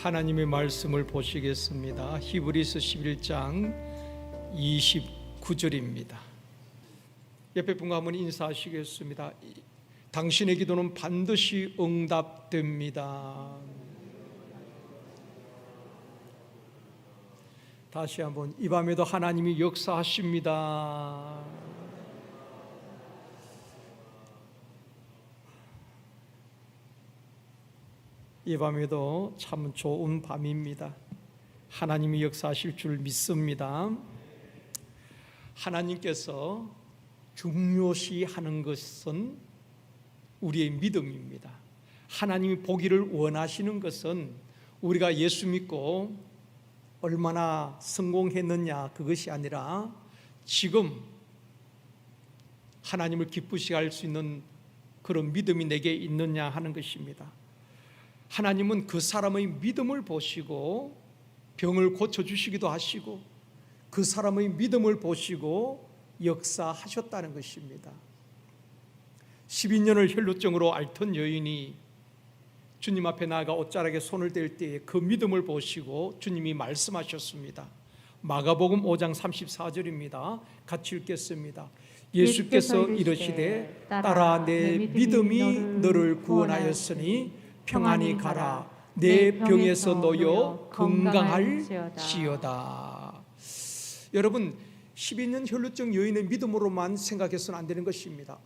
하나님의 말씀을 보시겠습니다. 히브리서 11장 29절입니다. 옆에 분과 한번 인사하시겠습니다. 당신의 기도는 반드시 응답됩니다. 다시 한번, 이 밤에도 하나님이 역사하십니다. 이 밤에도 참 좋은 밤입니다. 하나님이 역사하실 줄 믿습니다. 하나님께서 중요시 하는 것은 우리의 믿음입니다. 하나님이 보기를 원하시는 것은 우리가 예수 믿고 얼마나 성공했느냐, 그것이 아니라 지금 하나님을 기쁘시게 할 수 있는 그런 믿음이 내게 있느냐 하는 것입니다. 하나님은 그 사람의 믿음을 보시고 병을 고쳐주시기도 하시고 그 사람의 믿음을 보시고 역사하셨다는 것입니다. 12년을 혈루증으로 앓던 여인이 주님 앞에 나아가 옷자락에 손을 댈 때에 그 믿음을 보시고 주님이 말씀하셨습니다. 마가복음 5장 34절입니다. 같이 읽겠습니다. 예수께서 이르시되 따라 내 믿음이 너를 구원하였으니 평안히 가라. 내 병에서 놓여 건강할지어다. 여러분, 12년 혈루증 여인의 믿음으로만 생각해서는 안 되는 것입니다.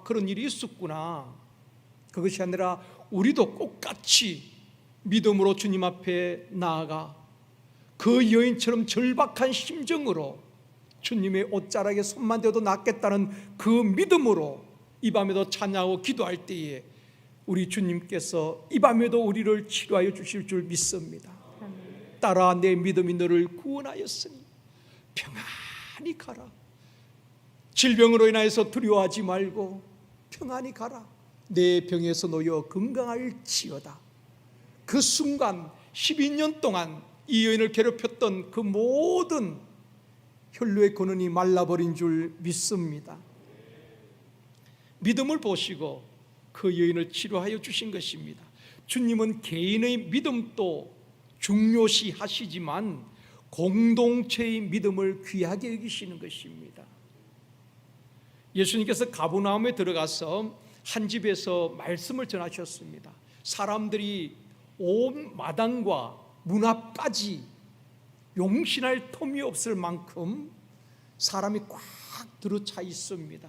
그런 일이 있었구나. 그것이 아니라 우리도 똑같이 믿음으로 주님 앞에 나아가 그 여인처럼 절박한 심정으로 주님의 옷자락에 손만 대도 낫겠다는 그 믿음으로 이 밤에도 찬양하고 기도할 때에 우리 주님께서 이 밤에도 우리를 치료하여 주실 줄 믿습니다. 따라 내 믿음이 너를 구원하였으니 평안히 가라. 질병으로 인하여서 두려워하지 말고 평안히 가라. 내 병에서 놓여 건강할지어다. 그 순간 12년 동안 이 여인을 괴롭혔던 그 모든 혈루의 근원이 말라버린 줄 믿습니다. 믿음을 보시고 그 여인을 치료하여 주신 것입니다. 주님은 개인의 믿음도 중요시 하시지만 공동체의 믿음을 귀하게 여기시는 것입니다. 예수님께서 가버나움에 들어가서 한 집에서 말씀을 전하셨습니다. 사람들이 온 마당과 문 앞까지 용신할 틈이 없을 만큼 사람이 꽉 들어차 있습니다.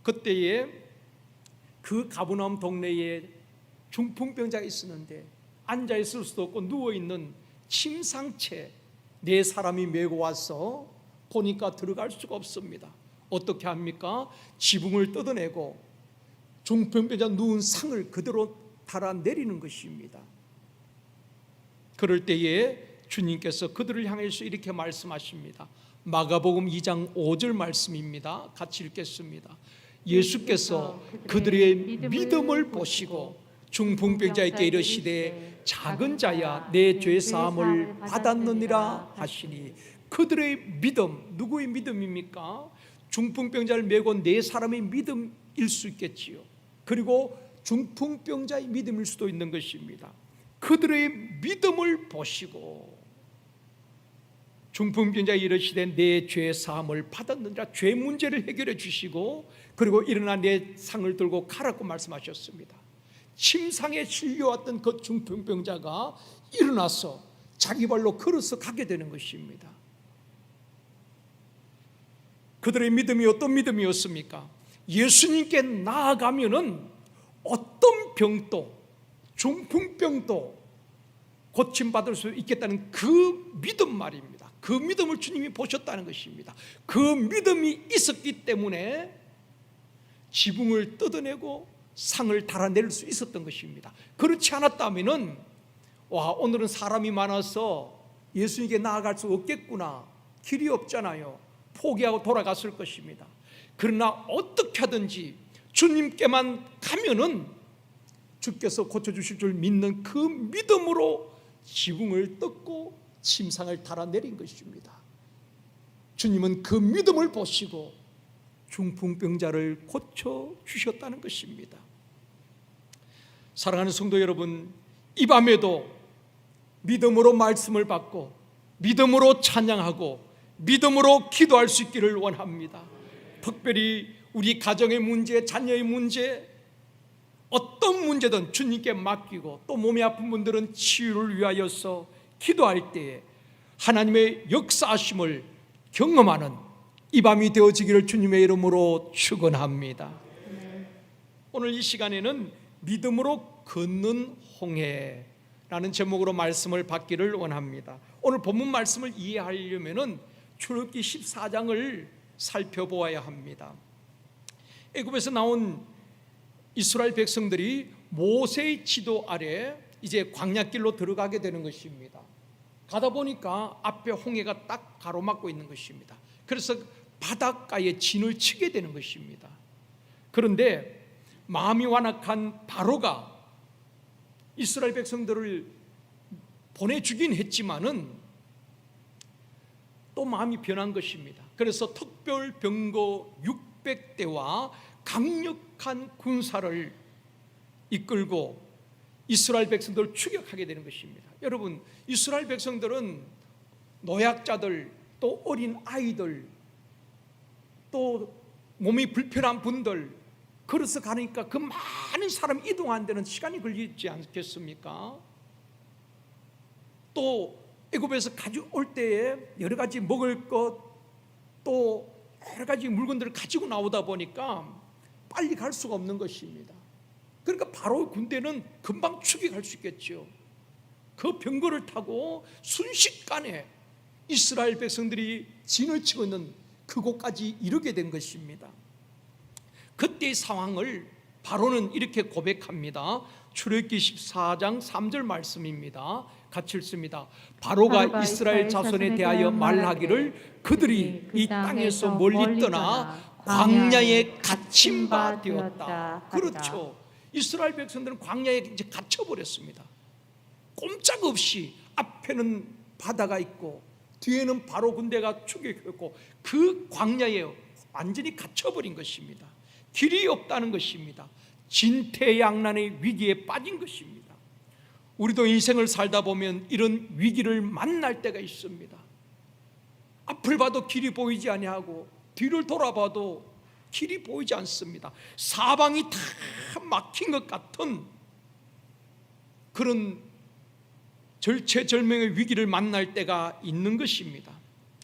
그때에 그 가버나움 동네에 중풍병자가 있었는데 앉아 있을 수도 없고 누워있는 침상채 네 사람이 메고 와서 보니까 들어갈 수가 없습니다. 어떻게 합니까? 지붕을 뜯어내고 중풍병자 누운 상을 그대로 달아내리는 것입니다. 그럴 때에 주님께서 그들을 향해서 이렇게 말씀하십니다. 마가복음 2장 5절 말씀입니다. 같이 읽겠습니다. 예수께서 그들의 믿음을 보시고 중풍병자에게 이르시되 작은 자야 내 죄 사함을 받았느니라 하시니, 그들의 믿음, 누구의 믿음입니까? 중풍병자를 메고 네 사람의 믿음일 수 있겠지요. 그리고 중풍병자의 믿음일 수도 있는 것입니다. 그들의 믿음을 보시고 중풍병자에 이르시되 내 죄 사함을 받았느니라. 죄 문제를 해결해 주시고 그리고 일어나 내 상을 들고 가라고 말씀하셨습니다. 침상에 실려왔던 그 중풍병자가 일어나서 자기 발로 걸어서 가게 되는 것입니다. 그들의 믿음이 어떤 믿음이었습니까? 예수님께 나아가면은 어떤 병도, 중풍병도 고침받을 수 있겠다는 그 믿음 말입니다. 그 믿음을 주님이 보셨다는 것입니다. 그 믿음이 있었기 때문에 지붕을 뜯어내고 상을 달아낼 수 있었던 것입니다. 그렇지 않았다면은 오늘은 사람이 많아서 예수님께 나아갈 수 없겠구나, 길이 없잖아요, 포기하고 돌아갔을 것입니다. 그러나 어떻게 하든지 주님께만 가면은 주께서 고쳐주실 줄 믿는 그 믿음으로 지붕을 뜯고 침상을 달아내린 것입니다. 주님은 그 믿음을 보시고 중풍병자를 고쳐주셨다는 것입니다. 사랑하는 성도 여러분, 이 밤에도 믿음으로 말씀을 받고 믿음으로 찬양하고 믿음으로 기도할 수 있기를 원합니다. 특별히 우리 가정의 문제, 자녀의 문제, 어떤 문제든 주님께 맡기고 또 몸이 아픈 분들은 치유를 위하여서 기도할 때에 하나님의 역사하심을 경험하는 이 밤이 되어지기를 주님의 이름으로 축원합니다. 오늘 이 시간에는 믿음으로 걷는 홍해라는 제목으로 말씀을 받기를 원합니다. 오늘 본문 말씀을 이해하려면 출애굽기 14장을 살펴보아야 합니다. 애굽에서 나온 이스라엘 백성들이 모세의 지도 아래 이제 광야길로 들어가게 되는 것입니다. 가다 보니까 앞에 홍해가 딱 가로막고 있는 것입니다. 그래서 바닷가에 진을 치게 되는 것입니다. 그런데 마음이 완악한 바로가 이스라엘 백성들을 보내주긴 했지만은 또 마음이 변한 것입니다. 그래서 특별 병거 600대와 강력한 군사를 이끌고 이스라엘 백성들을 추격하게 되는 것입니다. 여러분, 이스라엘 백성들은 노약자들, 또 어린 아이들, 또 몸이 불편한 분들, 걸어서 가니까 그 많은 사람 이동하는 데는 시간이 걸리지 않겠습니까? 또 애굽에서 가져올 때에 여러 가지 먹을 것, 또 여러 가지 물건들을 가지고 나오다 보니까 빨리 갈 수가 없는 것입니다. 그러니까 바로 군대는 금방 추격할 수 있겠죠. 그 병거를 타고 순식간에 이스라엘 백성들이 진을 치고 있는 그곳까지 이르게 된 것입니다. 그때의 상황을 바로는 이렇게 고백합니다. 출애굽기 14장 3절 말씀입니다. 같이 읽습니다. 바로가 이스라엘 자손에 대하여 말하기를 그들이 이 땅에서 멀리 떠나 광야에 갇힌 바 되었다. 그렇죠. 이스라엘 백성들은 광야에 이제 갇혀버렸습니다. 꼼짝없이 앞에는 바다가 있고 뒤에는 바로 군대가 추격했고 그 광야에 완전히 갇혀버린 것입니다. 길이 없다는 것입니다. 진퇴양난의 위기에 빠진 것입니다. 우리도 인생을 살다 보면 이런 위기를 만날 때가 있습니다. 앞을 봐도 길이 보이지 아니하고 뒤를 돌아봐도 길이 보이지 않습니다. 사방이 다 막힌 것 같은 그런 절체절명의 위기를 만날 때가 있는 것입니다.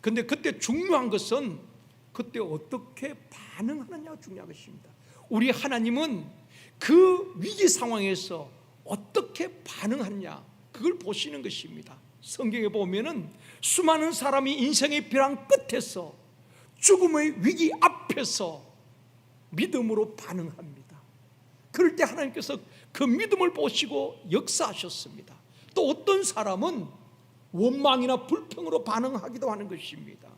그런데 그때 중요한 것은 그때 어떻게 반응하느냐가 중요한 것입니다. 우리 하나님은 그 위기 상황에서 어떻게 반응하느냐 그걸 보시는 것입니다. 성경에 보면은 수많은 사람이 인생의 벼랑 끝에서 죽음의 위기 앞에서 믿음으로 반응합니다. 그럴 때 하나님께서 그 믿음을 보시고 역사하셨습니다. 또 어떤 사람은 원망이나 불평으로 반응하기도 하는 것입니다.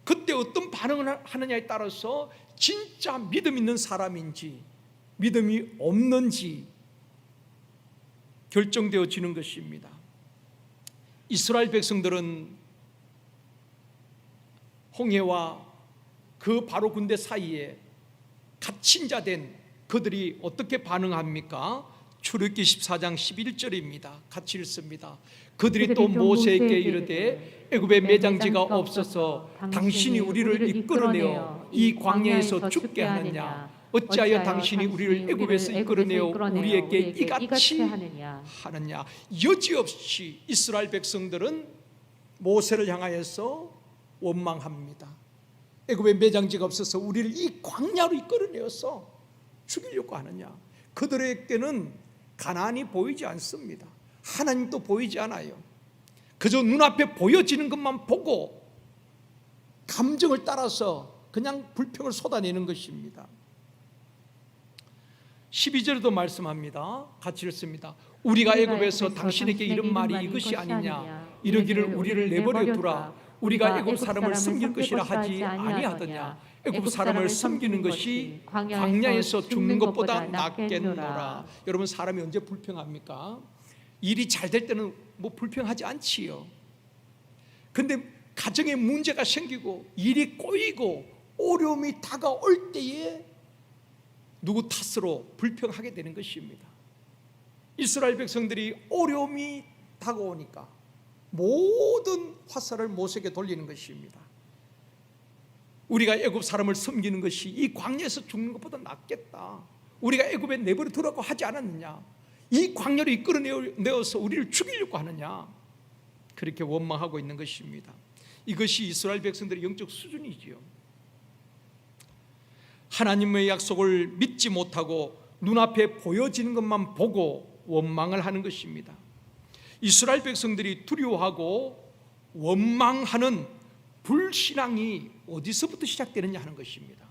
그때 어떤 반응을 하느냐에 따라서 진짜 믿음 있는 사람인지 믿음이 없는지 결정되어지는 것입니다. 이스라엘 백성들은 홍해와 그 바로 군대 사이에 갇힌 자 된 그들이 어떻게 반응합니까? 출애굽기 14장 11절입니다. 같이 읽습니다. 그들이 또 모세에게 이르되 애굽에 매장지가 없어서 당신이 우리를 이끌어내어 이 광야에서 죽게 하느냐? 어찌하여 당신이 우리를 애굽에서 이끌어내어 우리에게 이같이 하느냐? 여지없이 이스라엘 백성들은 모세를 향하여서 원망합니다. 애굽에 매장지가 없어서 우리를 이 광야로 이끌어내어서 죽이려고 하느냐? 그들에게는 가나안이 보이지 않습니다. 하나님도 보이지 않아요. 그저 눈앞에 보여지는 것만 보고 감정을 따라서 그냥 불평을 쏟아내는 것입니다. 12절에도 말씀합니다. 같이 읽습니다. 우리가 애굽에서 당신에게 이런 말이 이것이 아니냐? 이르기를 우리를 내버려 두라. 우리가 애굽 사람을 섬길 것이라 하지 아니하더냐? 애굽 사람을 섬기는 것이 광야에서 죽는 것보다 낫겠노라. 여러분, 사람이 언제 불평합니까? 일이 잘 될 때는 뭐 불평하지 않지요. 근데 가정에 문제가 생기고 일이 꼬이고 어려움이 다가올 때에 누구 탓으로 불평하게 되는 것입니다. 이스라엘 백성들이 어려움이 다가오니까 모든 화살을 모세에게 돌리는 것입니다. 우리가 애굽 사람을 섬기는 것이 이 광야에서 죽는 것보다 낫겠다. 우리가 애굽에 내버려 두라고 하지 않았느냐? 이 광야를 이끌어내어서 우리를 죽이려고 하느냐? 그렇게 원망하고 있는 것입니다. 이것이 이스라엘 백성들의 영적 수준이지요. 하나님의 약속을 믿지 못하고 눈앞에 보여지는 것만 보고 원망을 하는 것입니다. 이스라엘 백성들이 두려워하고 원망하는 불신앙이 어디서부터 시작되느냐 하는 것입니다.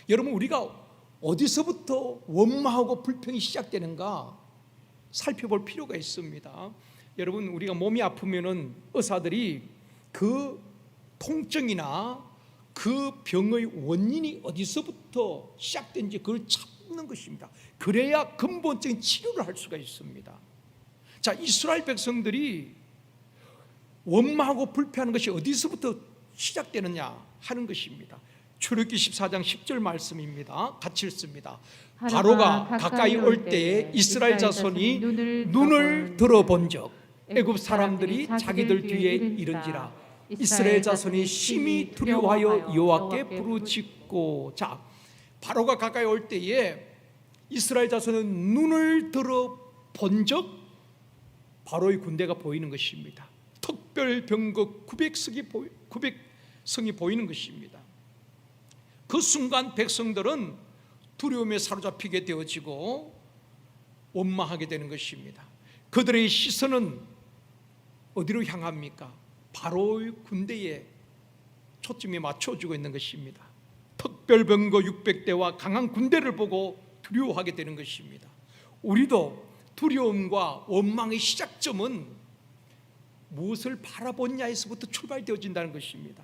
여러분, 우리가 어디서부터 원망하고 불평이 시작되는가 살펴볼 필요가 있습니다. 여러분, 우리가 몸이 아프면은 의사들이 그 통증이나 그 병의 원인이 어디서부터 시작된지 그걸 찾는 것입니다. 그래야 근본적인 치료를 할 수가 있습니다. 자, 이스라엘 백성들이 원망하고 불평하는 것이 어디서부터 시작되느냐 하는 것입니다. 출애굽기 14장 10절 말씀입니다. 같이 읽습니다. 바로가 가까이 올 때에 이스라엘 자손이 눈을 들어본즉 애굽 사람들이 자기들 뒤에 이른지라. 이스라엘 자손이 심히 두려워하여 여호와께 부르짖고. 자, 바로가 가까이 올 때에 이스라엘 자손은 눈을 들어본즉 바로의 군대가 보이는 것입니다. 특별 병거 900성이 보이는 것입니다. 그 순간 백성들은 두려움에 사로잡히게 되어지고 원망하게 되는 것입니다. 그들의 시선은 어디로 향합니까? 바로의 군대에 초점이 맞춰지고 있는 것입니다. 특별병거 600대와 강한 군대를 보고 두려워하게 되는 것입니다. 우리도 두려움과 원망의 시작점은 무엇을 바라보냐에서부터 출발되어진다는 것입니다.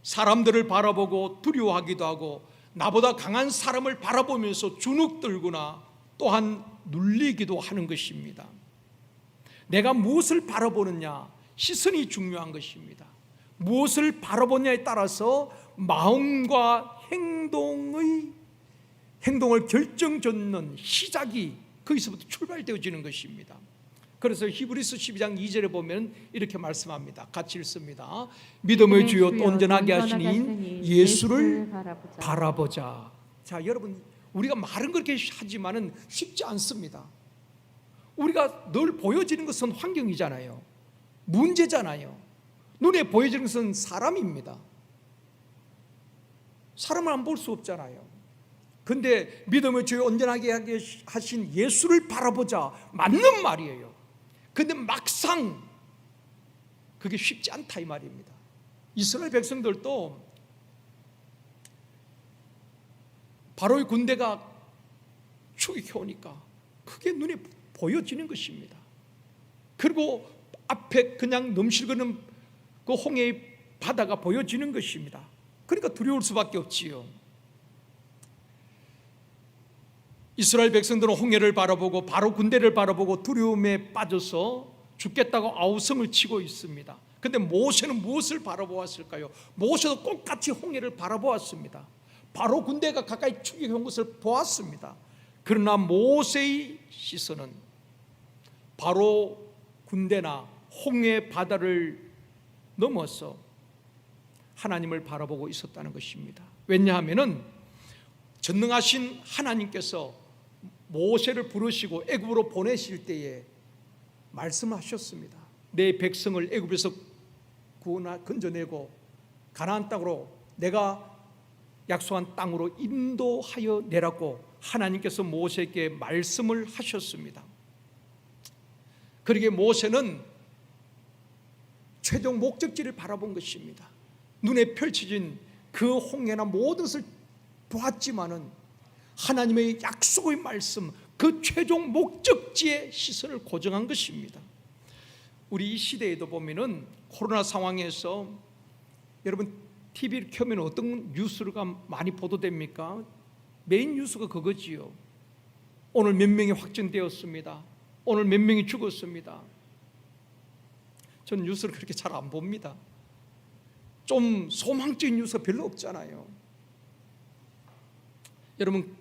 사람들을 바라보고 두려워하기도 하고 나보다 강한 사람을 바라보면서 주눅들거나 또한 눌리기도 하는 것입니다. 내가 무엇을 바라보느냐, 시선이 중요한 것입니다. 무엇을 바라보냐에 따라서 마음과 행동을 결정짓는 시작이 거기서부터 출발되어지는 것입니다. 그래서 히브리서 12장 2절에 보면 이렇게 말씀합니다. 같이 읽습니다. 믿음의 주요 온전하게 하시니 예수를 바라보자. 자, 여러분, 우리가 말은 그렇게 하지만은 쉽지 않습니다. 우리가 늘 보여지는 것은 환경이잖아요. 문제잖아요. 눈에 보여지는 것은 사람입니다. 사람을 안 볼 수 없잖아요. 근데 믿음의 주요 온전하게 하신 예수를 바라보자, 맞는 말이에요. 근데 막상 그게 쉽지 않다 이 말입니다. 이스라엘 백성들도 바로의 군대가 추격해 오니까 그게 눈에 보여지는 것입니다. 그리고 앞에 그냥 넘실거리는 그 홍해의 바다가 보여지는 것입니다. 그러니까 두려울 수밖에 없지요. 이스라엘 백성들은 홍해를 바라보고 바로 군대를 바라보고 두려움에 빠져서 죽겠다고 아우성을 치고 있습니다. 그런데 모세는 무엇을 바라보았을까요? 모세도 똑같이 홍해를 바라보았습니다. 바로 군대가 가까이 추격해 온 것을 보았습니다. 그러나 모세의 시선은 바로 군대나 홍해 바다를 넘어서 하나님을 바라보고 있었다는 것입니다. 왜냐하면 전능하신 하나님께서 모세를 부르시고 애굽으로 보내실 때에 말씀하셨습니다. 내 백성을 애굽에서 건져내고 가나안 땅으로 내가 약속한 땅으로 인도하여 내라고 하나님께서 모세에게 말씀을 하셨습니다. 그러기에 모세는 최종 목적지를 바라본 것입니다. 눈에 펼쳐진 그 홍해나 모든 것을 보았지만은 하나님의 약속의 말씀, 그 최종 목적지에 시선을 고정한 것입니다. 우리 이 시대에도 보면은 코로나 상황에서 여러분 TV를 켜면 어떤 뉴스가 많이 보도됩니까? 메인 뉴스가 그거지요. 오늘 몇 명이 확진되었습니다. 오늘 몇 명이 죽었습니다. 전 뉴스를 그렇게 잘 안 봅니다. 좀 소망적인 뉴스가 별로 없잖아요. 여러분,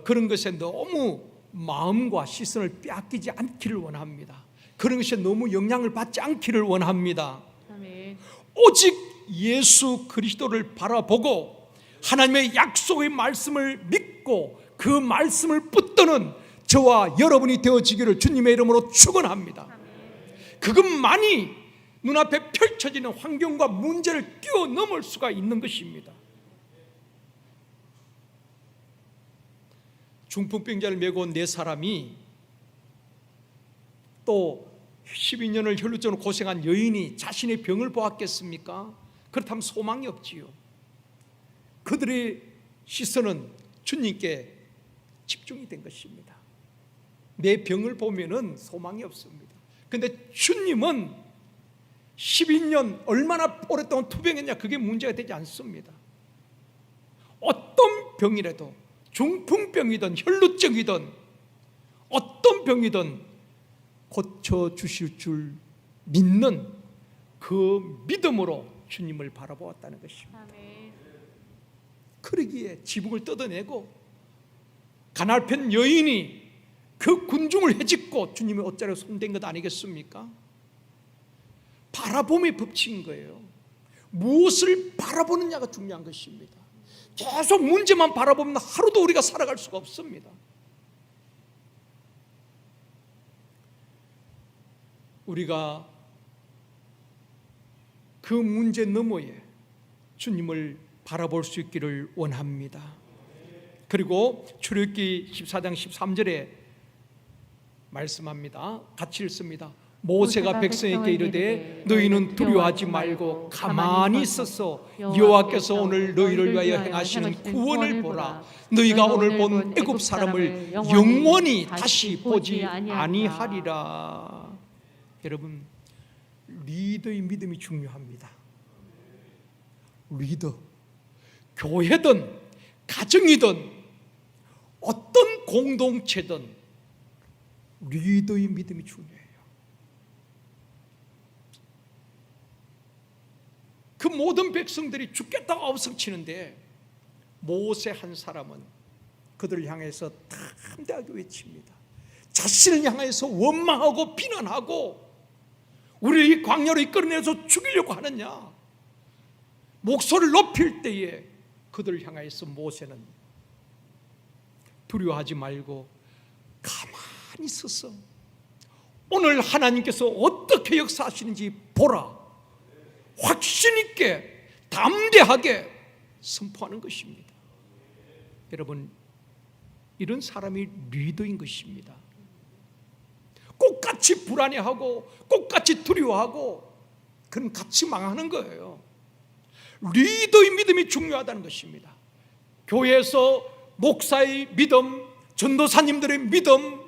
그런 것에 너무 마음과 시선을 빼앗기지 않기를 원합니다. 그런 것에 너무 영향을 받지 않기를 원합니다. 아멘. 오직 예수 그리스도를 바라보고 하나님의 약속의 말씀을 믿고 그 말씀을 붙드는 저와 여러분이 되어지기를 주님의 이름으로 축원합니다. 그것만이 눈앞에 펼쳐지는 환경과 문제를 뛰어넘을 수가 있는 것입니다. 중풍병자를 메고 온 네 사람이 또 12년을 혈루증으로 고생한 여인이 자신의 병을 보았겠습니까? 그렇다면 소망이 없지요. 그들의 시선은 주님께 집중이 된 것입니다. 내 병을 보면은 소망이 없습니다. 그런데 주님은 12년 얼마나 오랫동안 투병했냐, 그게 문제가 되지 않습니다. 어떤 병이라도 중풍병이든 혈루증이든 어떤 병이든 고쳐주실 줄 믿는 그 믿음으로 주님을 바라보았다는 것입니다. 아멘. 그러기에 지붕을 뜯어내고 가날펜 여인이 그 군중을 헤집고 주님의 옷자락에 손댄 것 아니겠습니까? 바라봄의 법칙인 거예요. 무엇을 바라보느냐가 중요한 것입니다. 계속 문제만 바라보면 하루도 우리가 살아갈 수가 없습니다. 우리가 그 문제 너머에 주님을 바라볼 수 있기를 원합니다. 그리고 출애굽기 14장 13절에 말씀합니다. 같이 읽습니다. 모세가 백성에게 이르되 너희는 두려워하지 말고 가만히 있어서 여호와께서 오늘 너희를 위하여 행하시는 구원을 보라. 너희가 오늘 본 애굽 사람을 영원히 다시 보지 아니하리라. 여러분, 리더의 믿음이 중요합니다. 리더, 교회든 가정이든 어떤 공동체든 리더의 믿음이 중요해요. 그 모든 백성들이 죽겠다고 아우성치는데 모세 한 사람은 그들을 향해서 담대하게 외칩니다. 자신을 향해서 원망하고 비난하고 우리를 이 광야로 이끌어내서 죽이려고 하느냐, 목소리를 높일 때에 그들을 향해서 모세는 두려워하지 말고 가만히 있어서 오늘 하나님께서 어떻게 역사하시는지 보라, 확신 있게 담대하게 선포하는 것입니다. 여러분, 이런 사람이 리더인 것입니다. 똑같이 불안해하고 똑같이 두려워하고 그럼 같이 망하는 거예요. 리더의 믿음이 중요하다는 것입니다. 교회에서 목사의 믿음, 전도사님들의 믿음,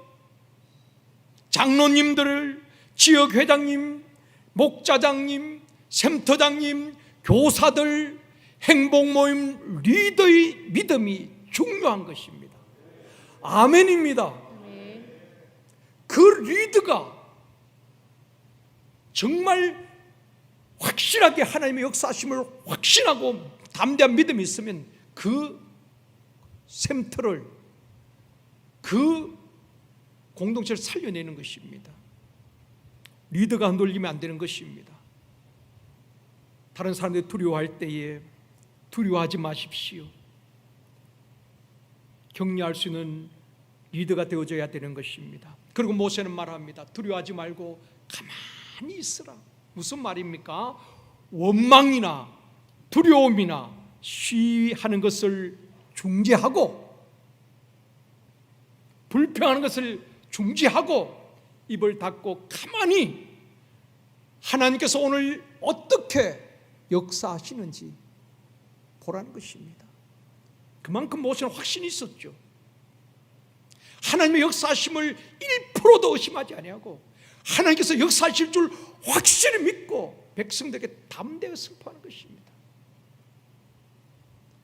장로님들, 지역회장님, 목자장님, 샘터장님, 교사들, 행복모임 리더의 믿음이 중요한 것입니다. 아멘입니다. 그 리더가 정말 확실하게 하나님의 역사하심을 확신하고 담대한 믿음이 있으면 그 샘터를, 그 공동체를 살려내는 것입니다. 리더가 흔들리면 안 되는 것입니다. 다른 사람들이 두려워할 때에 두려워하지 마십시오. 격려할 수 있는 리더가 되어줘야 되는 것입니다. 그리고 모세는 말합니다. 두려워하지 말고 가만히 있으라. 무슨 말입니까? 원망이나 두려움이나 시위하는 것을 중지하고, 불평하는 것을 중지하고 입을 닫고 가만히 하나님께서 오늘 어떻게 역사하시는지 보라는 것입니다. 그만큼 모세는 확신이 있었죠. 하나님의 역사하심을 1%도 의심하지 아니하고 하나님께서 역사하실 줄 확실히 믿고 백성들에게 담대하게 선포하는 것입니다.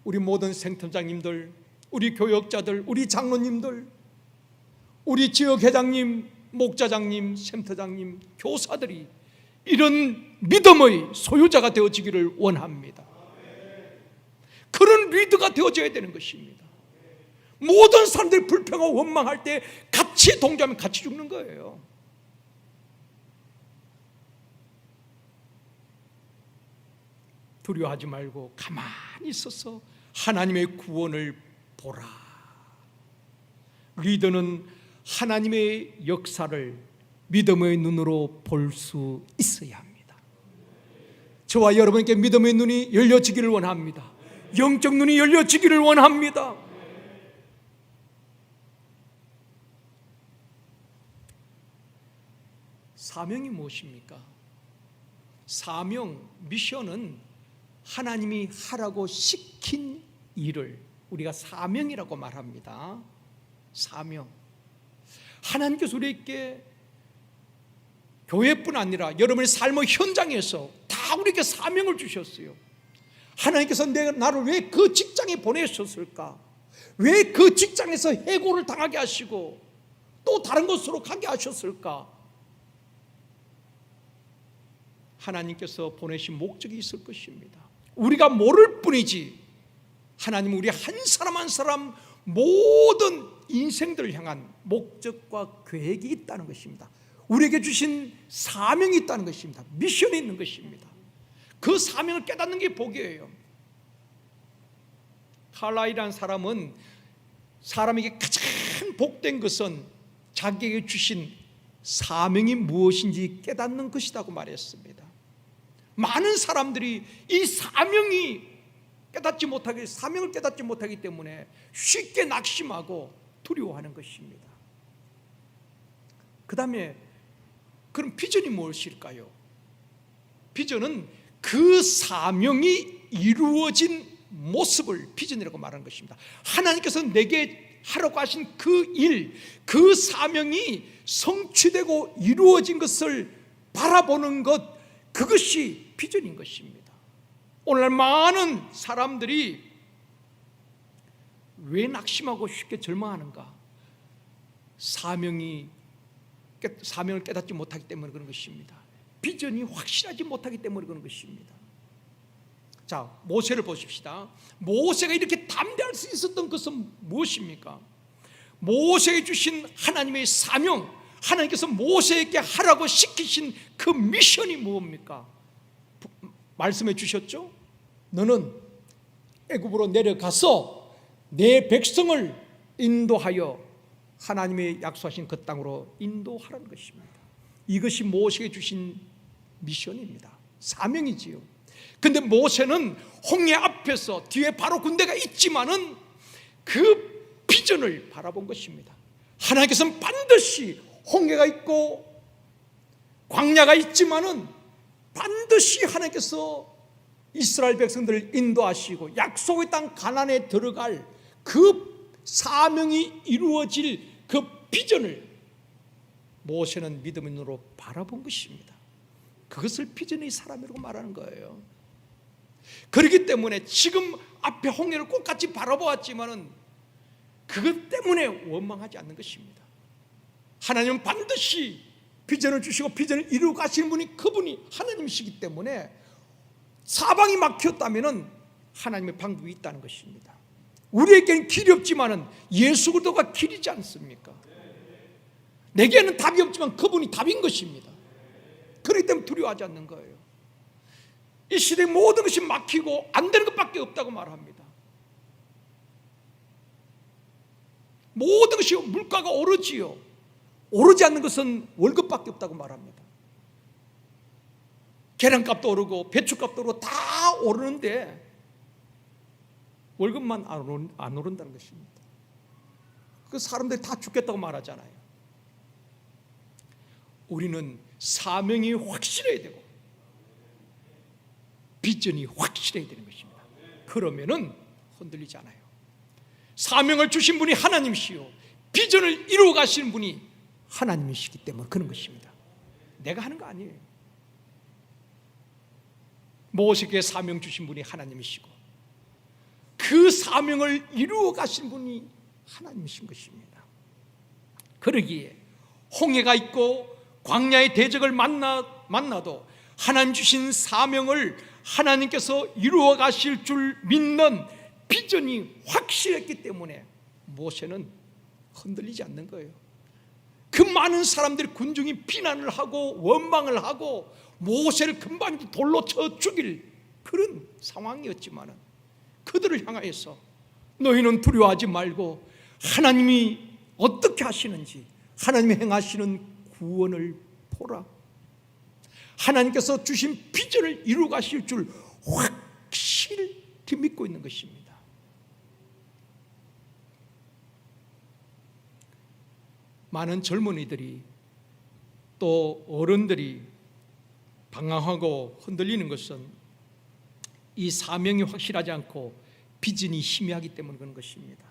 우리 모든 생통장님들, 우리 교역자들, 우리 장로님들, 우리 지역회장님, 목자장님, 샘터장님, 교사들이 이런 믿음의 소유자가 되어지기를 원합니다. 그런 리더가 되어져야 되는 것입니다. 모든 사람들이 불평하고 원망할 때 같이 동조하면 같이 죽는 거예요. 두려워하지 말고 가만히 있어서 하나님의 구원을 보라. 리더는 하나님의 역사를 믿음의 눈으로 볼 수 있어야 합니다. 저와 여러분께 믿음의 눈이 열려지기를 원합니다. 영적 눈이 열려지기를 원합니다. 사명이 무엇입니까? 사명, 미션은 하나님이 하라고 시킨 일을 우리가 사명이라고 말합니다. 사명. 하나님께서 우리에게 교회뿐 아니라 여러분의 삶의 현장에서 다 우리에게 사명을 주셨어요. 하나님께서 나를 왜 그 직장에 보내셨을까? 왜 그 직장에서 해고를 당하게 하시고 또 다른 곳으로 가게 하셨을까? 하나님께서 보내신 목적이 있을 것입니다. 우리가 모를 뿐이지 하나님은 우리 한 사람 한 사람 모든 인생들을 향한 목적과 계획이 있다는 것입니다. 우리에게 주신 사명이 있다는 것입니다. 미션이 있는 것입니다. 그 사명을 깨닫는 게 복이에요. 칼라이라는 사람은 사람에게 가장 복된 것은 자기에게 주신 사명이 무엇인지 깨닫는 것이라고 말했습니다. 많은 사람들이 이 사명을 깨닫지 못하기 때문에 쉽게 낙심하고 두려워하는 것입니다. 그 다음에 그럼 비전이 무엇일까요? 비전은 그 사명이 이루어진 모습을 비전이라고 말하는 것입니다. 하나님께서 내게 하라고 하신 그 일, 그 사명이 성취되고 이루어진 것을 바라보는 것, 그것이 비전인 것입니다. 오늘날 많은 사람들이 왜 낙심하고 쉽게 절망하는가? 사명을 깨닫지 못하기 때문에 그런 것입니다. 비전이 확실하지 못하기 때문에 그런 것입니다. 자, 모세를 보십시다. 모세가 이렇게 담대할 수 있었던 것은 무엇입니까? 모세에게 주신 하나님의 사명, 하나님께서 모세에게 하라고 시키신 그 미션이 무엇입니까? 말씀해 주셨죠? 너는 애굽으로 내려가서 내 백성을 인도하여 하나님의 약속하신 그 땅으로 인도하라는 것입니다. 이것이 모세에게 주신 미션입니다. 사명이지요. 근데 모세는 홍해 앞에서 뒤에 바로 군대가 있지만은 그 비전을 바라본 것입니다. 하나님께서는 반드시 홍해가 있고 광야가 있지만은 반드시 하나님께서 이스라엘 백성들을 인도하시고 약속의 땅 가나안에 들어갈 그 사명이 이루어질 그 비전을 모세는 믿음의 눈으로 바라본 것입니다. 그것을 비전의 사람이라고 말하는 거예요. 그렇기 때문에 지금 앞에 홍해를 꽃같이 바라보았지만은 그것 때문에 원망하지 않는 것입니다. 하나님은 반드시 비전을 주시고 비전을 이루고 가시는 분이 그분이 하나님이시기 때문에 사방이 막혔다면은 하나님의 방법이 있다는 것입니다. 우리에게는 길이 없지만은 예수 그리스도가 길이지 않습니까? 내게는 답이 없지만 그분이 답인 것입니다. 그렇기 때문에 두려워하지 않는 거예요. 이 시대에 모든 것이 막히고 안 되는 것밖에 없다고 말합니다. 모든 것이 물가가 오르지요. 오르지 않는 것은 월급밖에 없다고 말합니다. 계란값도 오르고 배추값도 오르고 다 오르는데 월급만 안 오른다는 것입니다. 그 사람들이 다 죽겠다고 말하잖아요. 우리는 사명이 확실해야 되고 비전이 확실해야 되는 것입니다. 그러면은 흔들리지 않아요. 사명을 주신 분이 하나님이시요 비전을 이루어 가시는 분이 하나님이시기 때문에 그런 것입니다. 내가 하는 거 아니에요. 모세에게 사명 주신 분이 하나님이시고 그 사명을 이루어 가신 분이 하나님이신 것입니다. 그러기에 홍해가 있고 광야의 대적을 만나도 하나님 주신 사명을 하나님께서 이루어 가실 줄 믿는 비전이 확실했기 때문에 모세는 흔들리지 않는 거예요. 그 많은 사람들이 군중이 비난을 하고 원망을 하고 모세를 금방 돌로 쳐 죽일 그런 상황이었지만은 그들을 향하여서 너희는 두려워하지 말고 하나님이 어떻게 하시는지, 하나님이 행하시는 구원을 보라. 하나님께서 주신 비전을 이루어 가실 줄 확실히 믿고 있는 것입니다. 많은 젊은이들이 또 어른들이 방황하고 흔들리는 것은 이 사명이 확실하지 않고 비전이 희미하기 때문에 그런 것입니다.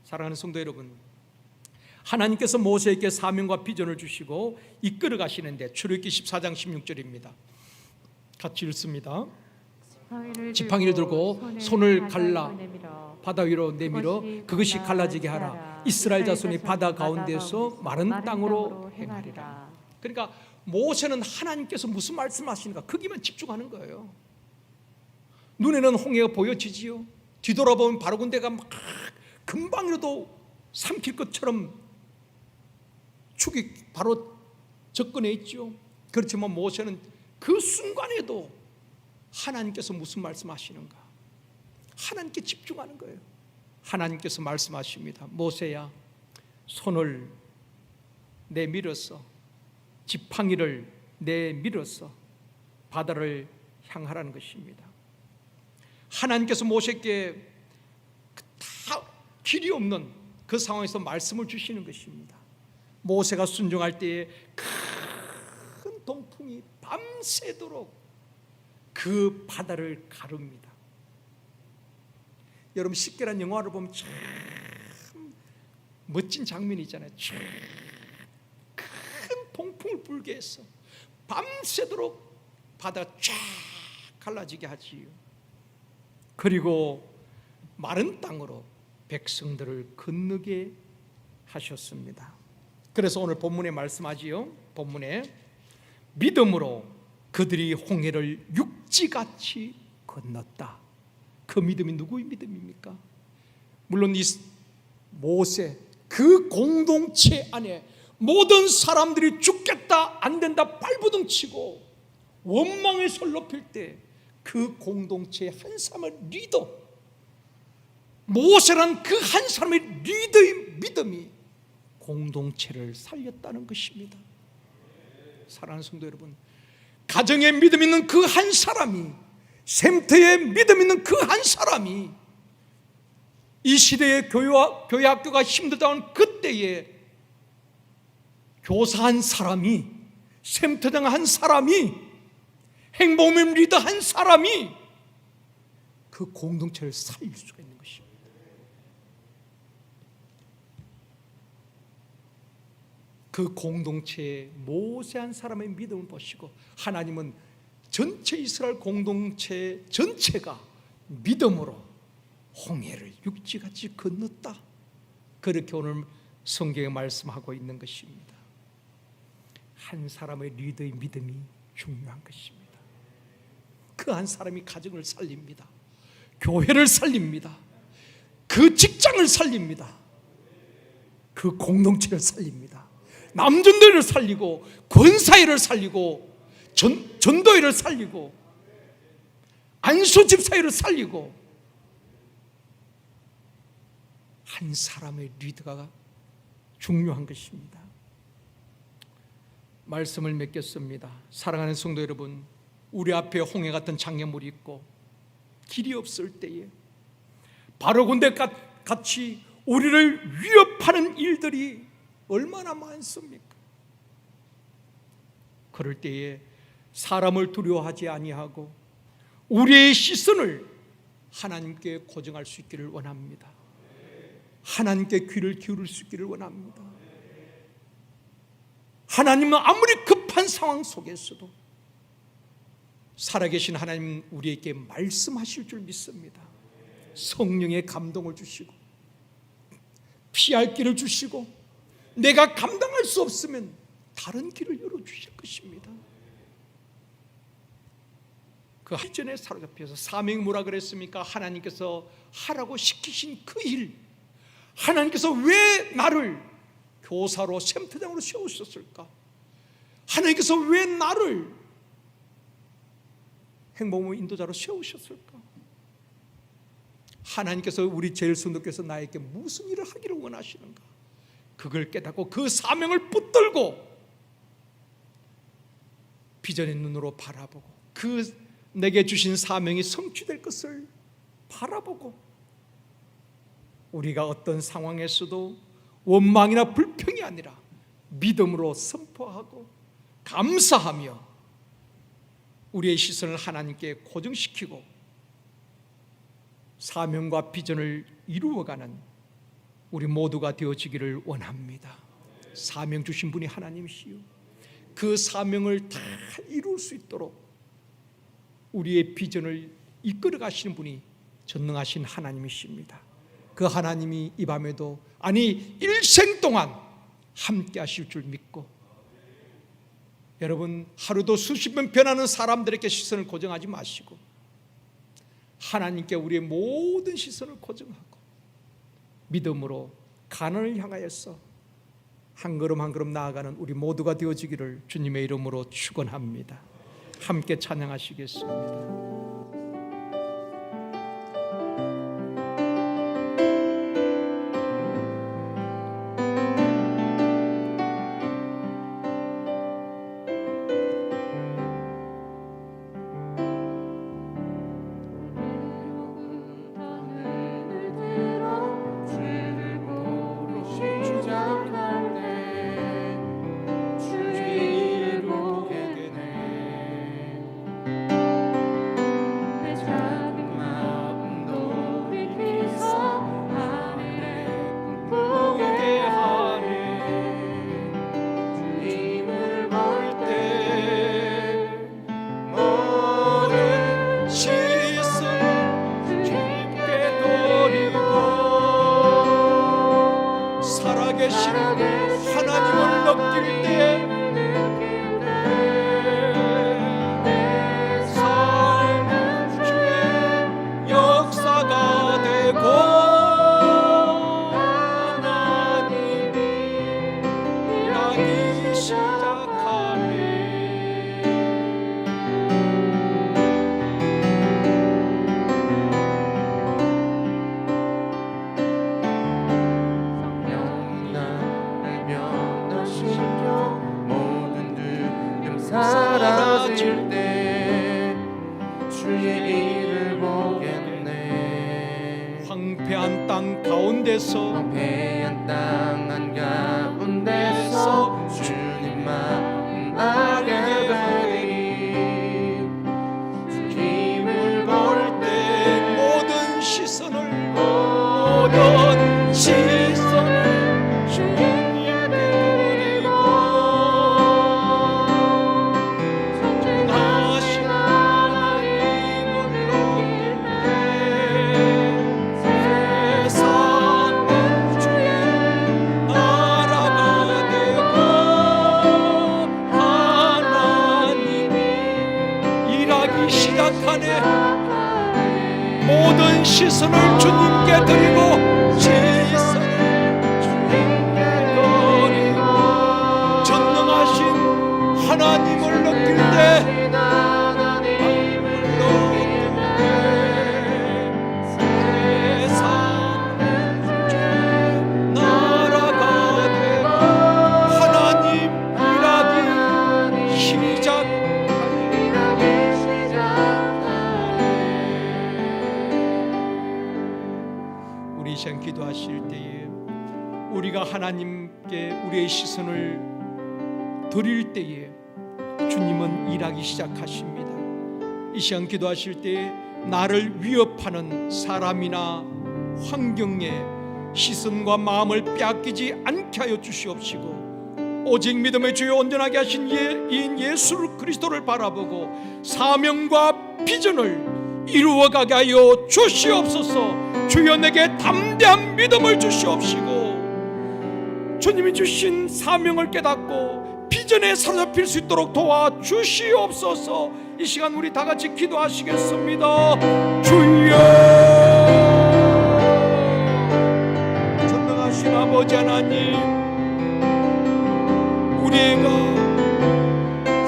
사랑하는 성도 여러분, 하나님께서 모세에게 사명과 비전을 주시고 이끌어 가시는데 출애굽기 14장 16절입니다. 같이 읽습니다. 지팡이를 들고 손을 갈라 바다 위로 내밀어 그것이 갈라지게 하라. 이스라엘 자손이 바다 가운데서 마른 땅으로 행하리라. 그러니까 모세는 하나님께서 무슨 말씀하시는가 거기만 집중하는 거예요. 눈에는 홍해가 보여지지요. 뒤돌아보면 바로 군대가 막 금방이라도 삼킬 것처럼 축이 바로 접근해 있죠. 그렇지만 모세는 그 순간에도 하나님께서 무슨 말씀하시는가 하나님께 집중하는 거예요. 하나님께서 말씀하십니다. 모세야, 손을 내밀어서 지팡이를 내밀어서 바다를 향하라는 것입니다. 하나님께서 모세에게 다 길이 없는 그 상황에서 말씀을 주시는 것입니다. 모세가 순종할 때에 큰 동풍이 밤새도록 그 바다를 가릅니다. 여러분 십계란 영화를 보면 참 멋진 장면이 있잖아요. 큰 동풍을 불게 해서 밤새도록 바다가 쫙 갈라지게 하지요. 그리고 마른 땅으로 백성들을 건너게 하셨습니다. 그래서 오늘 본문에 말씀하지요. 본문에 믿음으로 그들이 홍해를 육지같이 건넜다. 그 믿음이 누구의 믿음입니까? 물론 이 모세 그 공동체 안에 모든 사람들이 죽겠다 안 된다 발부둥치고 원망의 소리 높일 때 그 공동체의 한 사람의 리더 모세란 그 한 사람의 리더의 믿음이 공동체를 살렸다는 것입니다. 사랑하는 성도 여러분, 가정에 믿음 있는 그 한 사람이, 샘터에 믿음 있는 그 한 사람이 이 시대의 교회 학교가 힘들다는 그때에 교사 한 사람이, 샘터장 한 사람이, 행복의 리더 한 사람이 그 공동체를 살릴 수가 있는 것입니다. 그 공동체에 모세 한 사람의 믿음을 보시고 하나님은 전체 이스라엘 공동체 전체가 믿음으로 홍해를 육지같이 건넜다. 그렇게 오늘 성경에 말씀하고 있는 것입니다. 한 사람의 리더의 믿음이 중요한 것입니다. 그 한 사람이 가정을 살립니다. 교회를 살립니다. 그 직장을 살립니다. 그 공동체를 살립니다. 남전도회를 살리고 권사회를 살리고 전도회를 살리고 안수집사회를 살리고 한 사람의 리더가 중요한 것입니다. 말씀을 맺겠습니다. 사랑하는 성도 여러분, 우리 앞에 홍해 같은 장애물이 있고 길이 없을 때에 바로 군대 같이 우리를 위협하는 일들이 얼마나 많습니까? 그럴 때에 사람을 두려워하지 아니하고 우리의 시선을 하나님께 고정할 수 있기를 원합니다. 하나님께 귀를 기울일 수 있기를 원합니다. 하나님은 아무리 급한 상황 속에서도 살아계신 하나님 우리에게 말씀하실 줄 믿습니다. 성령의 감동을 주시고 피할 길을 주시고 내가 감당할 수 없으면 다른 길을 열어주실 것입니다. 그 비전에 사로잡혀서 사명이 뭐라 그랬습니까? 하나님께서 하라고 시키신 그 일, 하나님께서 왜 나를 교사로 샘터장으로 세우셨을까? 하나님께서 왜 나를 행복모 인도자로 세우셨을까? 하나님께서 우리 제일 성도께서 나에게 무슨 일을 하기를 원하시는가? 그걸 깨닫고 그 사명을 붙들고 비전의 눈으로 바라보고 그 내게 주신 사명이 성취될 것을 바라보고 우리가 어떤 상황에서도 원망이나 불평이 아니라 믿음으로 선포하고 감사하며 우리의 시선을 하나님께 고정시키고 사명과 비전을 이루어가는 우리 모두가 되어지기를 원합니다. 사명 주신 분이 하나님이시요 그 사명을 다 이룰 수 있도록 우리의 비전을 이끌어 가시는 분이 전능하신 하나님이십니다. 그 하나님이 이 밤에도 아니 일생 동안 함께 하실 줄 믿고 여러분 하루도 수십 번 변하는 사람들에게 시선을 고정하지 마시고 하나님께 우리의 모든 시선을 고정하고 믿음으로 가난을 향하여서 한 걸음 한 걸음 나아가는 우리 모두가 되어지기를 주님의 이름으로 축원합니다. 함께 찬양하시겠습니다. 하나님을 느낄 때 삶은 주의 역사가 되고 하나님이 일하기 시작하네. 사라질 때 주의 일을 보겠네. 황폐한 땅 가운데서 황폐한 땅 한가운데서 주님만 알게 되리. 주님을 볼 때 모든 시선을 주님께 드리고 전능하신 하나님을 높일 때 세상은 주의 나라가 되고 하나님이 일하기 시작하네. 모든 시선을 주님께 드리고 시선을 주님께 드리고 전능하신 하나님을 느낄 때 세상은 주의 나라가 되고 하나님 일하기 우리 이 시간 기도하실 때에 우리가 하나님께 우리의 시선을 드릴 때에 주님은 일하기 시작하십니다. 이 시간 기도하실 때에 나를 위협하는 사람이나 환경에 시선과 마음을 빼앗기지 않게 하여 주시옵시고 오직 믿음의 주여 온전하게 하신 이인 예수 그리스도를 바라보고 사명과 비전을 이루어가게 하여 주시옵소서. 주여 내게 담대한 믿음을 주시옵시고 주님이 주신 사명을 깨닫고 비전에 사로잡힐 수 있도록 도와주시옵소서. 이 시간 우리 다 같이 기도하시겠습니다. 주여 전능하신 아버지 하나님, 우리가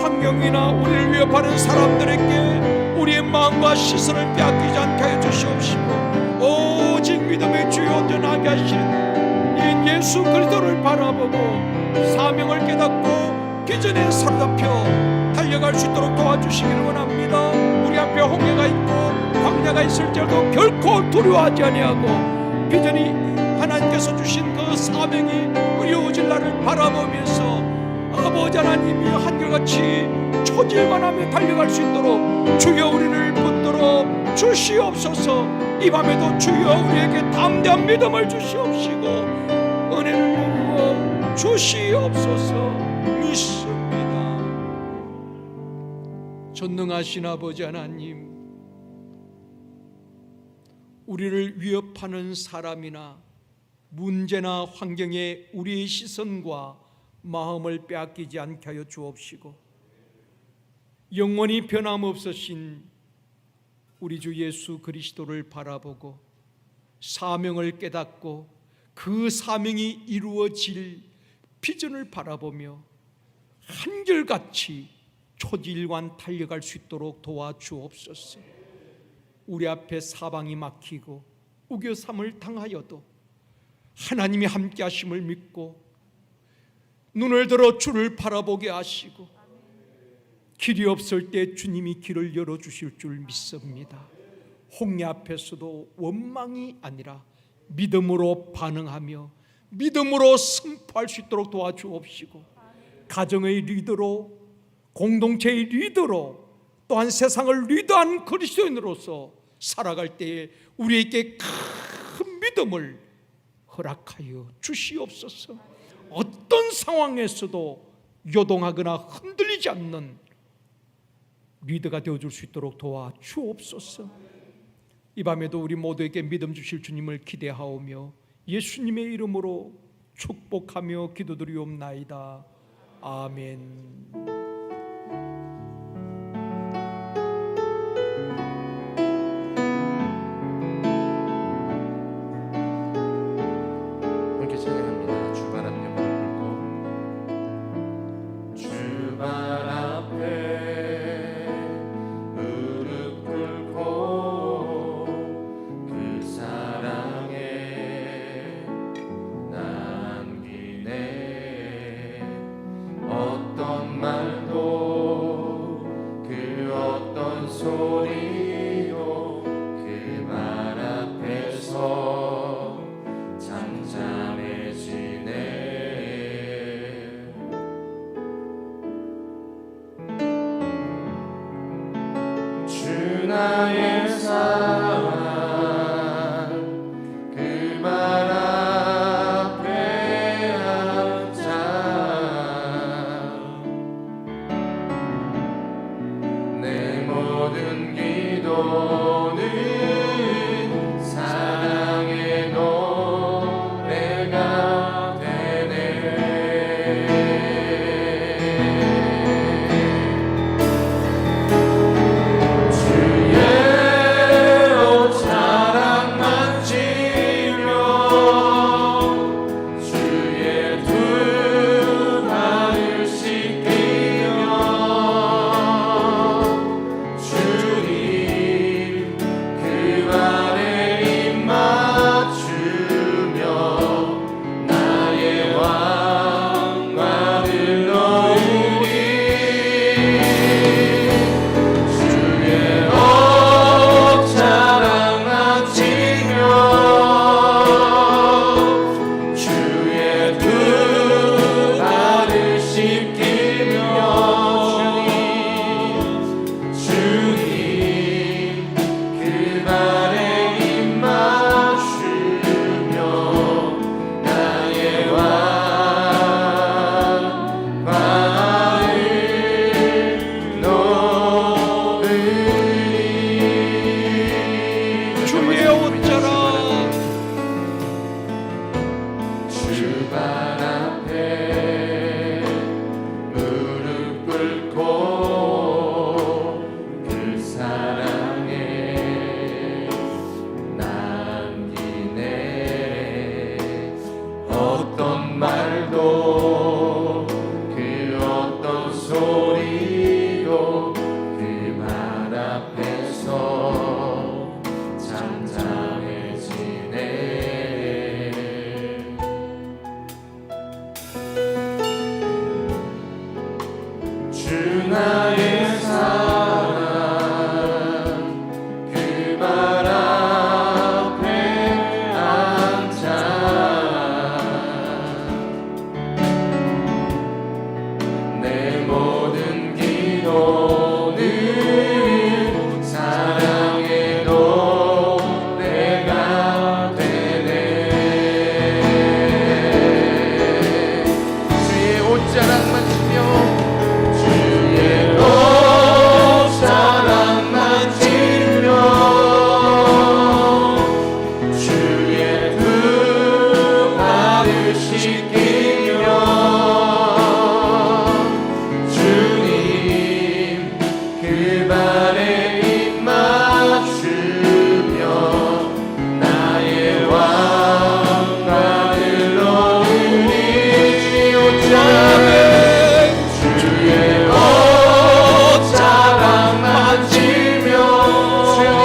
환경이나 우리를 위협하는 사람들에게 우리의 마음과 시선을 빼앗기지 않게 하여 주시옵시고 오직 믿음의 주여 온전하게 하신 이 예수 그리스도를 바라보고 사명을 깨닫고 비전에 사로잡혀 달려갈 수 있도록 도와주시기를 원합니다. 우리 앞에 홍해가 있고 광야가 있을지라도 결코 두려워하지 아니하고 비전이 하나님께서 주신 그 사명이 이루어질 날을 바라보면서 아버지 하나님이 한결같이 초질만하며 달려갈 수 있도록 주여 우리를 붙들어 주시옵소서. 이 밤에도 주여 우리에게 담대한 믿음을 주시옵시고 은혜를 내려 주시옵소서. 믿습니다. 전능하신 아버지 하나님, 우리를 위협하는 사람이나 문제나 환경에 우리의 시선과 마음을 빼앗기지 않게 하여 주옵시고 영원히 변함없으신 우리 주 예수 그리스도를 바라보고 사명을 깨닫고 그 사명이 이루어질 비전을 바라보며 한결같이 초지일관 달려갈 수 있도록 도와주옵소서. 우리 앞에 사방이 막히고 우겨삼을 당하여도 하나님이 함께 하심을 믿고 눈을 들어 주를 바라보게 하시고 길이 없을 때 주님이 길을 열어주실 줄 믿습니다. 홍해 앞에서도 원망이 아니라 믿음으로 반응하며 믿음으로 승포할 수 있도록 도와주옵시고 가정의 리더로 공동체의 리더로 또한 세상을 리더한 그리스도인으로서 살아갈 때에 우리에게 큰 믿음을 허락하여 주시옵소서. 어떤 상황에서도 요동하거나 흔들리지 않는 리더가 되어줄 수 있도록 도와주옵소서. 이 밤에도 우리 모두에게 믿음 주실 주님을 기대하오며 예수님의 이름으로 축복하며 기도드리옵나이다. 아멘. 함께 찬양합니다. 주발 앞에 무릎 꿇고 주발 앞에 무릎 꿇고 그 사랑에 남기네. 어떤 말 나의 사랑 그 발 앞에 앉아 내 모든 기도는 사랑의 노래가 되네 주의 옷자락만 치며 주의 옷자락만 치며 주의 두 발을 씻기며 주님 그 발에 입 맞추며 나의 왕관을 놓으니 주의 옷자락 주의 옷자락만 치며 주의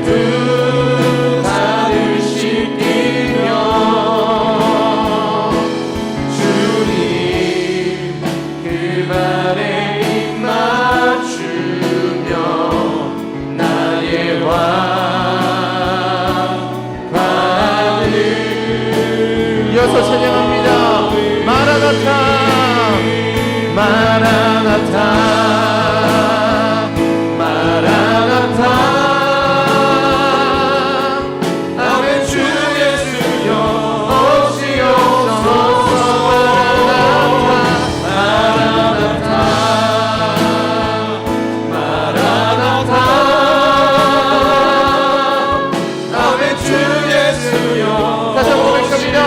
두 발을 씻기며 주님 그 발에 입 맞추며 나의 왕관을 이어서 찬양합니다. 마라나타 마라나타 마라나타 아멘 주 예수여 오시옵소서 마라나타 마라나타 아멘 주 예수여 다시 한번 고백합니다.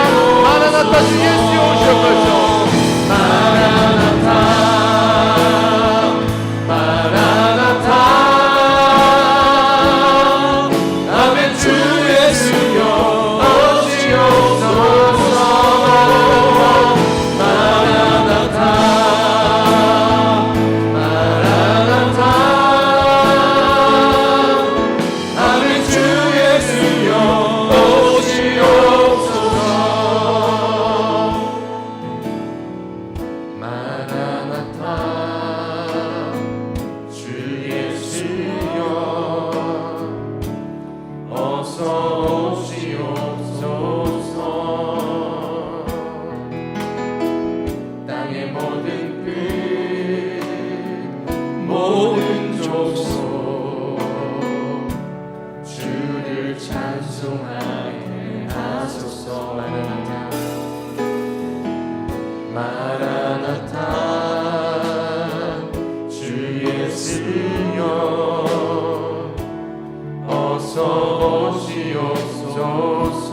마라나타 주 예수 오셨소서 마라나타 마라나타 아멘 주 예수여 오시옵소서 마라나타 마라나타 아멘 주 예수여 오시옵소서 마라나타 주 예수여 어서 오시옵소서 땅의 모든 끝 모든 족속 주를 찬송하게 하소서 마라나타 주 예수여 어서 오시옵소서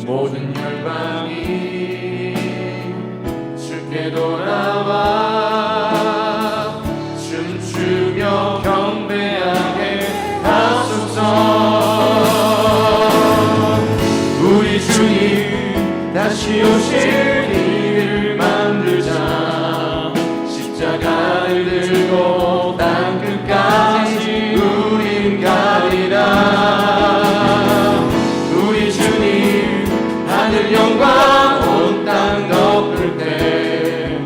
모든 열방이 주께 돌아와 춤추며 경배하게 하소서 우리 주님 다시 오실 길을 만들자 십자가를 들고 땅끝까지 우린 가리라 우리 주님 하늘 영광 온 땅 덮을 때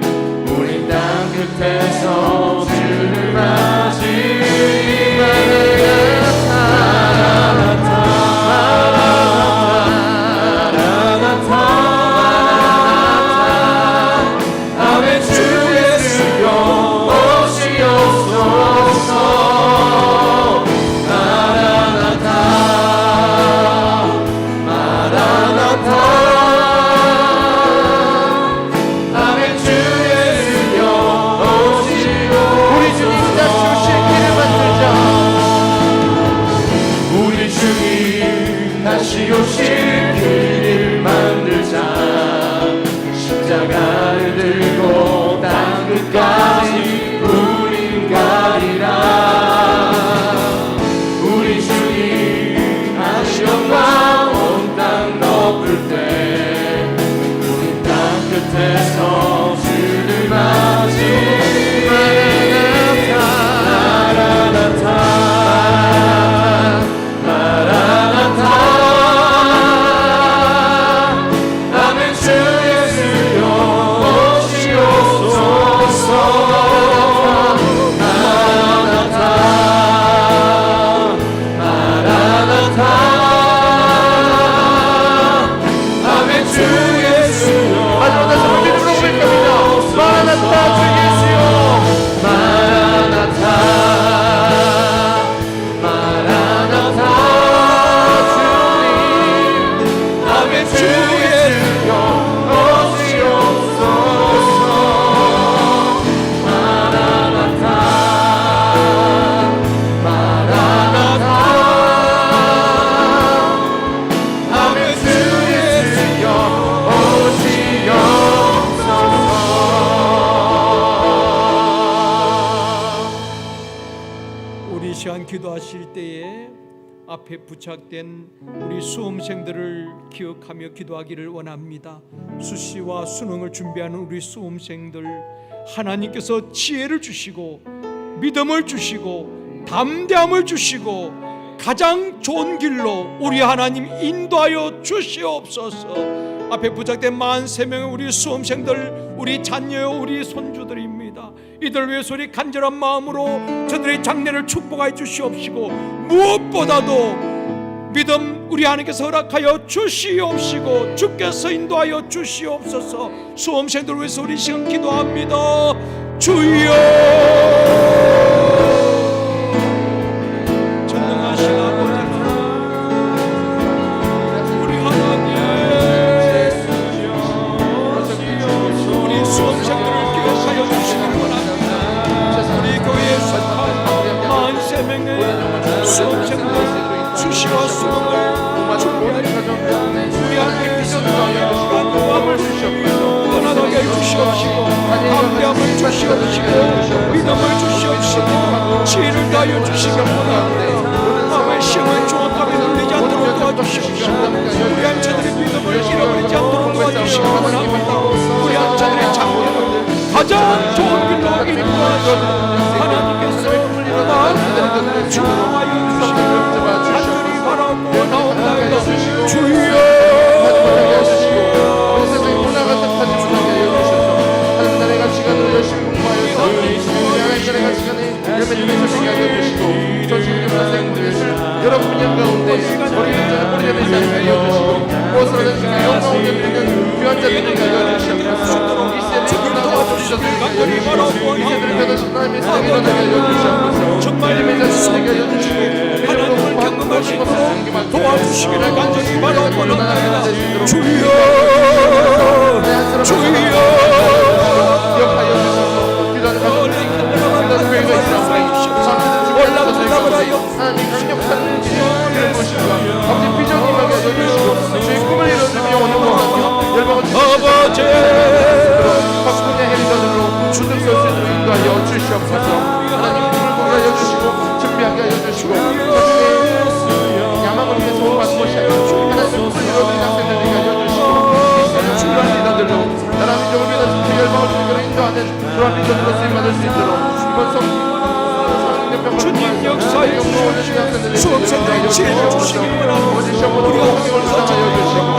우린 땅 끝에서 주를 마라나타 기도하실 때에 앞에 부착된 우리 수험생들을 기억하며 기도하기를 원합니다. 수시와 수능을 준비하는 우리 수험생들, 하나님께서 지혜를 주시고 믿음을 주시고 담대함을 주시고 가장 좋은 길로 우리 하나님 인도하여 주시옵소서. 앞에 부착된 43명의 우리 수험생들, 우리 자녀요, 우리 손주들입니다. 이들 위해서 우리 간절한 마음으로 저들의 장래를 축복하여 주시옵시고, 무엇보다도 믿음 우리 하나님께서 허락하여 주시옵시고 주께서 인도하여 주시옵소서. 수험생들 위해서 우리 시간 기도합니다. 주여, 전능하신 아버지 우리 하나님, 우리 수험생들을 기억하여 주시기를 원합니다. 우리 교회에 속한 43명의 수험생들 수시와 수능을 준비하는 우리 하나님 비전하여 영감을 떠나가게 주시옵시고, 담대함을 주시옵시고, 믿음을 주시옵시고, 지혜를 다하여 주시기 원합니다. 마음의 시험을 정확하게 눌리지 않도록 도와주시옵시고, 우리 한자들의 믿음을 잃어버리지 않도록 도와주시기 원합니다. 우리 한자들의 장래를 가장 좋은 길로 인도하시고 하나님께서 마음을 주하여 주시기를 간절히 바라고 나옵니다. 주여, 여러분 영 가운데 머리를 자리에 알려주시고 무엇을 하든지 영광 올려드리는 귀한 자들에게 알려주시옵소서. 이 세대를 도와주셔서 간절히 바라고 이 세대를 변하신 하나님의 사랑이 일어나게 알려주시옵소서. 정말 믿음의 자들에게 알려주시고 하나님을 경험하시고 도와주시기를 간절히 바라고 나옵니다. 주여, 주여, 기억하여 주셔서 기도하는 가정들, 기도하는 교회가 있사오니 하나님 강력한 길을 보시고 아버지 비전을 임하게 해주시고 주의 꿈을 이루는 영혼을 모아하며 열방을 아버지 박군의 헬전으로 주등 선수들을 인도하여 주시옵소서. 하나님 꿈을 보게 하여 주시고 준비하게 하여 주시고 자신의 야망을 위해 소원받는 것이 아니라 하나님 꿈을 이루는 학생들에게 알려 주시고 이 세대 중요한 리더들로 나라 민족을 위해서 주 열방을 주님으로 인도하는 그러한 리더들로 쓰임받을 수 있도록 이번 주님 역사에 주시옵시고 수험생들의 지혜를 주시기 원하고 우리 인도하여 주시고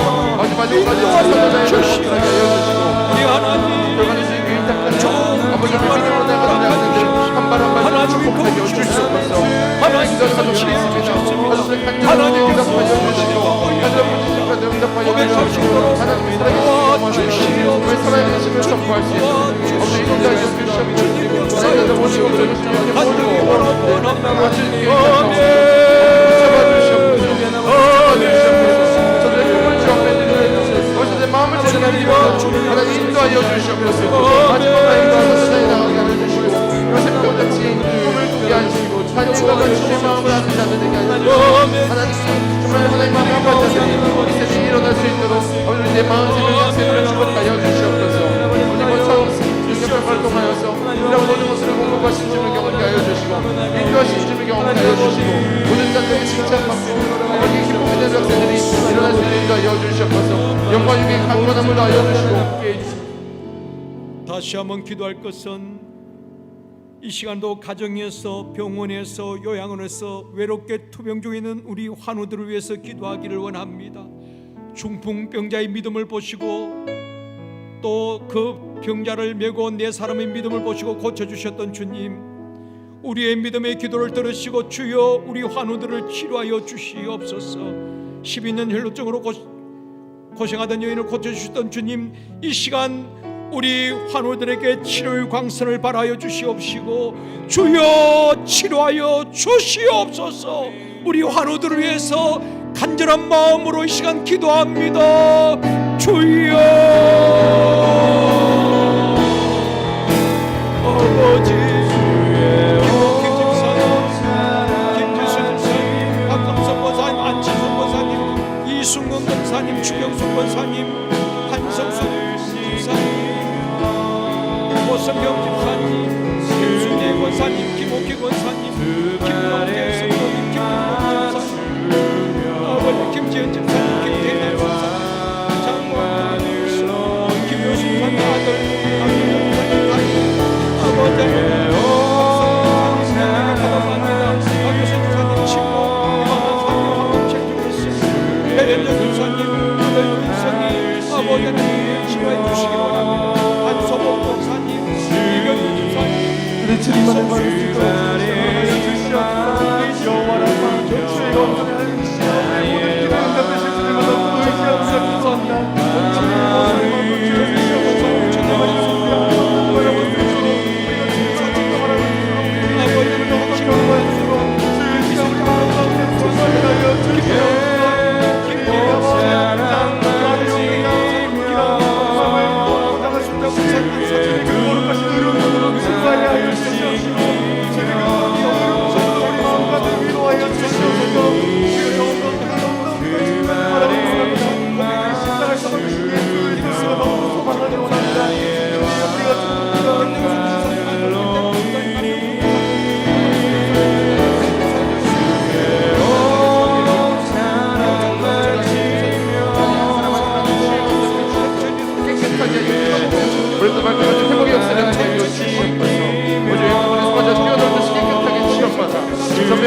우리 하나님 좋은 길만을 허락하시옵시고 하나님이 거주시옵소서. 하나님께서 지혜를 주셨습니다. 하나님께서 모시고 고백하시도록 마음을 전하리라 하나님 인도하여 주시옵소서. 마지막까지 인도하셔서 세상에 나가게 하여 주시고 요새 모든지 꿈을 꾸게 하시고 하나님과 같이 내 마음을 아는 자들에게 하여 주시고 하나님 정말 하나님 마음을 아는 자들이 이 세상에 일어날 수 있도록 오늘 내 마음 새벽 약세들을 축복하여 주시옵소서. 오늘 이번 처음 능력을 활동하여서 이런 모든 것을 공급하신 주를 경험하게 하여 주시고 인도하신 주를 경험하게 하여 주시고 모든 자들의 칭찬받고 아버지 기쁨의 대적들이 일어날 수 있도록 하여 주시옵소서. 영광 중에 강건함을 하여 주시고 다시 한번 기도할 것은 이 시간도 가정에서 병원에서 요양원에서 외롭게 투병 중에 있는 우리 환우들을 위해서 기도하기를 원합니다. 중풍병자의 믿음을 보시고 또 그 병자를 메고 내 사람의 믿음을 보시고 고쳐주셨던 주님, 우리의 믿음의 기도를 들으시고 주여 우리 환우들을 치료하여 주시옵소서. 12년 혈루증으로 고생하던 여인을 고쳐주셨던 주님, 이 시간 우리 환우들에게 치료의 광선을 발하여 주시옵시고 주여 치료하여 주시옵소서. 우리 환우들을 위해서 간절한 마음으로 이 시간 기도합니다. 주여 아버지, 김옥희 집사님, 김지수 집사님, 박감성 권사님, 안치선 권사님, 이순근 권사님, 추경숙 권사님, 한성수 집사님, 고성경 집사님, 김순애 권사님, 김옥희 권사님, 김동재 아버지 하나님 치료해 주시기 바랍니다. 한소복 목사님, 이병규 집사님, 내 주님만을 받을 수 있도록 주시옵소서. 여호와라 주의 영광을 알리시오. 모든 기도 응답되실 주님을 너무 감사합니다.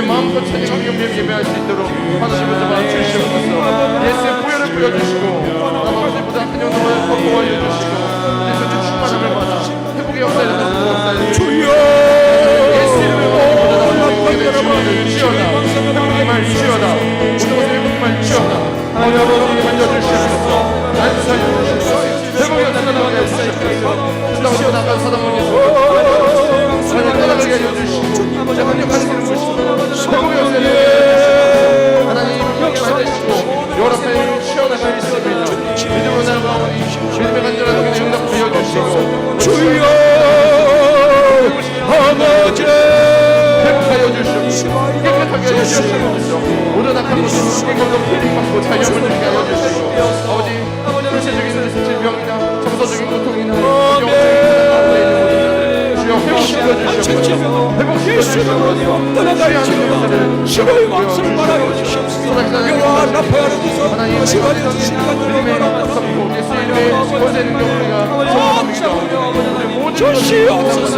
마음껏 찬양 예배할 수 있도록 하나님을 좀 주시옵소서. 예수의 보혈을 부어주시고 아버지보다 한 영혼을 덮어 올려주시고 예수의 충만함을 받아 회복의 역사에 나타나는 주여 예수의 이름으로 주여다. 회복의 말 주여다. 모든 것을 회복의 말 주여다. 아버지 만져주시옵소서. 날 살려주시옵소서. 회복의 역사가 나가게 해주시옵소서. 주당으로 나간 사단문에서 하나님 떠나가게 해주시고 합력하는 이름을 주시옵소서. 회복의 역사를 하나님 역사를 만드시고 여러 편을 시원하게 있습니다. 믿음으로 나아가오니 믿음의 간절한 기도 응답하여 주시고 주여 아버지 회복하여 주시옵소서. 깨끗하게 하여 주시옵소서. 모든 악한 것을 깨끗하고 풀림받고 자유함을 누리게 하여 주시고 아버지 일체적인 질병이나 정서적인 고통이나 주여 회복시켜 주시옵소서. 회복시켜 떠나갈지어다 시골의 왕수를 말하여 주시옵소서. 여호와 나팔을 주소 시간에 주시는 믿음의 선포 예수의 이름에 거센 경우가 성함이다. 주시옵소서.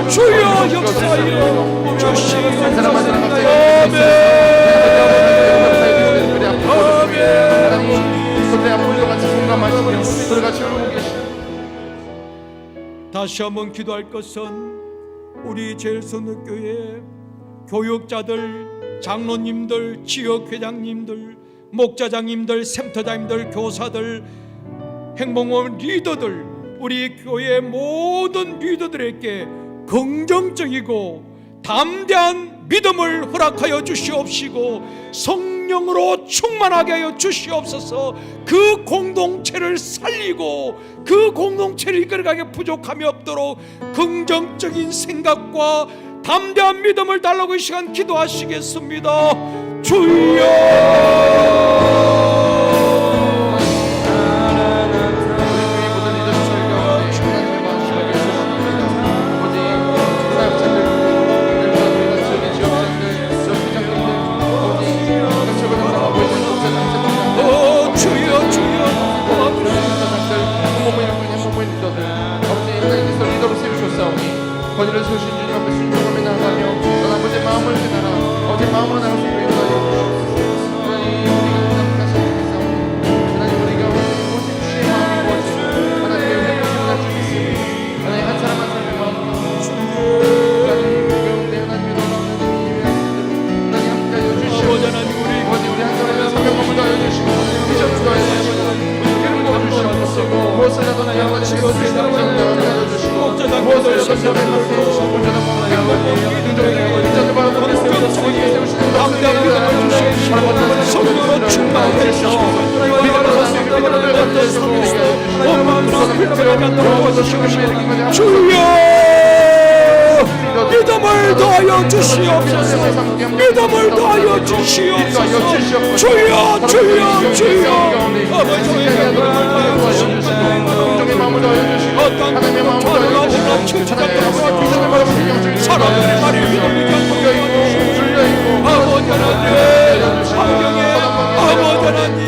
주여 역사여 주시옵소서. 한 사람 한 사람 갑자기 하나님 손에 아픔도 같이 공감하시며 소리 같이 울고 계시고 다시 한번 기도할 것은 우리 제일선교회 교육자들, 장로님들, 지역회장님들, 목자장님들, 센터장님들, 교사들, 행복모임 리더들, 우리 교회 모든 리더들에게 긍정적이고 담대한 믿음을 허락하여 주시옵시고 성령으로 충만하게 하여 주시옵소서. 그 공동체를 살리고 그 공동체를 이끌어가게 부족함이 없도록 긍정적인 생각과 담대한 믿음을 달라고 이 시간 기도하시겠습니다. 주여 거리를 세우신 주님 앞에 순종하며 나아가며 넌 아버지의 마음을 깨달아 아버지의 마음으로 나갈 수 있게 인도하여 하나님 우리가 응답하시옵소서. 하나님 우리가 오직 주의 마음이 구하시고 하나님의 은혜를 기도할 수 있습니다. 하나님 한 사람 한 사람의 마음을 하나님 가운데 하나님의 놀라운 은혜를 하나님 함께하여 주시옵소서. 아버지 우리 한 사람의 사명감을 더하여 주시고 비전을 더하여 주시고 기름 부어주시옵소서. 무엇을 하든 아버지 그것을 더하여 주시고 무엇을 하든 성령으로 충만해 주시고 주여 믿음을 더하여 주시옵소서. 믿음을 더하여 주시옵소서. 주여 주여 주여 아버지의 믿음을 더하여 주시고 어떤 하나님의 추천하고 사람들의 말을 믿음이 견고하고 아버지 하나님 환경에 아버지 하나님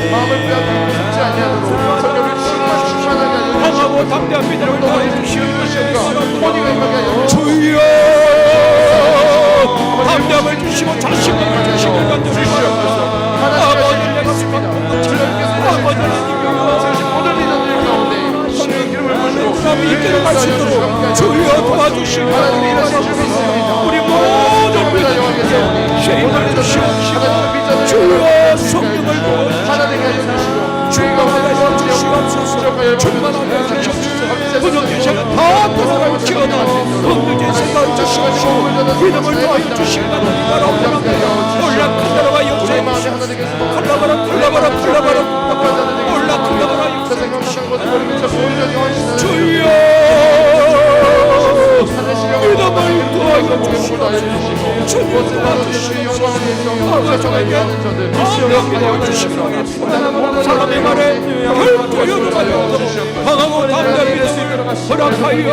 강하고 담대한 믿음을 더하여 주시옵소서. 주여 담대함을 주시고 자신감을 주시고 간절히 바랍니다. 아버지 내가 수박한 것처럼 아버지 하나님 마음을 이끌어갈 수 있도록 주여 도와주시고 우리 모든 믿음으로 힘을 주시옵시고 주여 성령을 부어주시고 충만하여 주시옵소서 충만하여 주시옵소서 부족한 생각 다 돌아갈 지어다 긍정적인 생각을 주시옵시고 믿음을 더하여 주시기 바랍니다 올라 칼라바라 역사해 주시옵소서 칼라바라 올라 칼라바라 역사해 주시옵소서 주여 믿음을 더하여 주시옵소서 주님 도와주시옵소서 아버지에게 믿어 주시옵소서 사람의 말에 혈포여도하여 강하고 담대한 믿음을 허락하여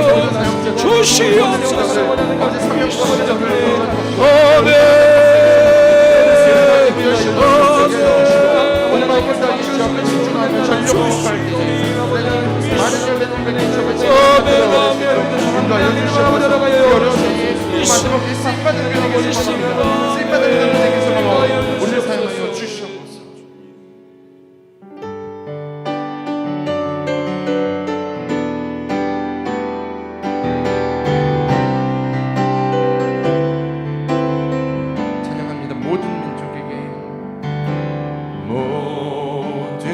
주시옵소서 아멘 우리를 사용하여 주시옵소서. 찬양합니다. 모든 민족에게 모든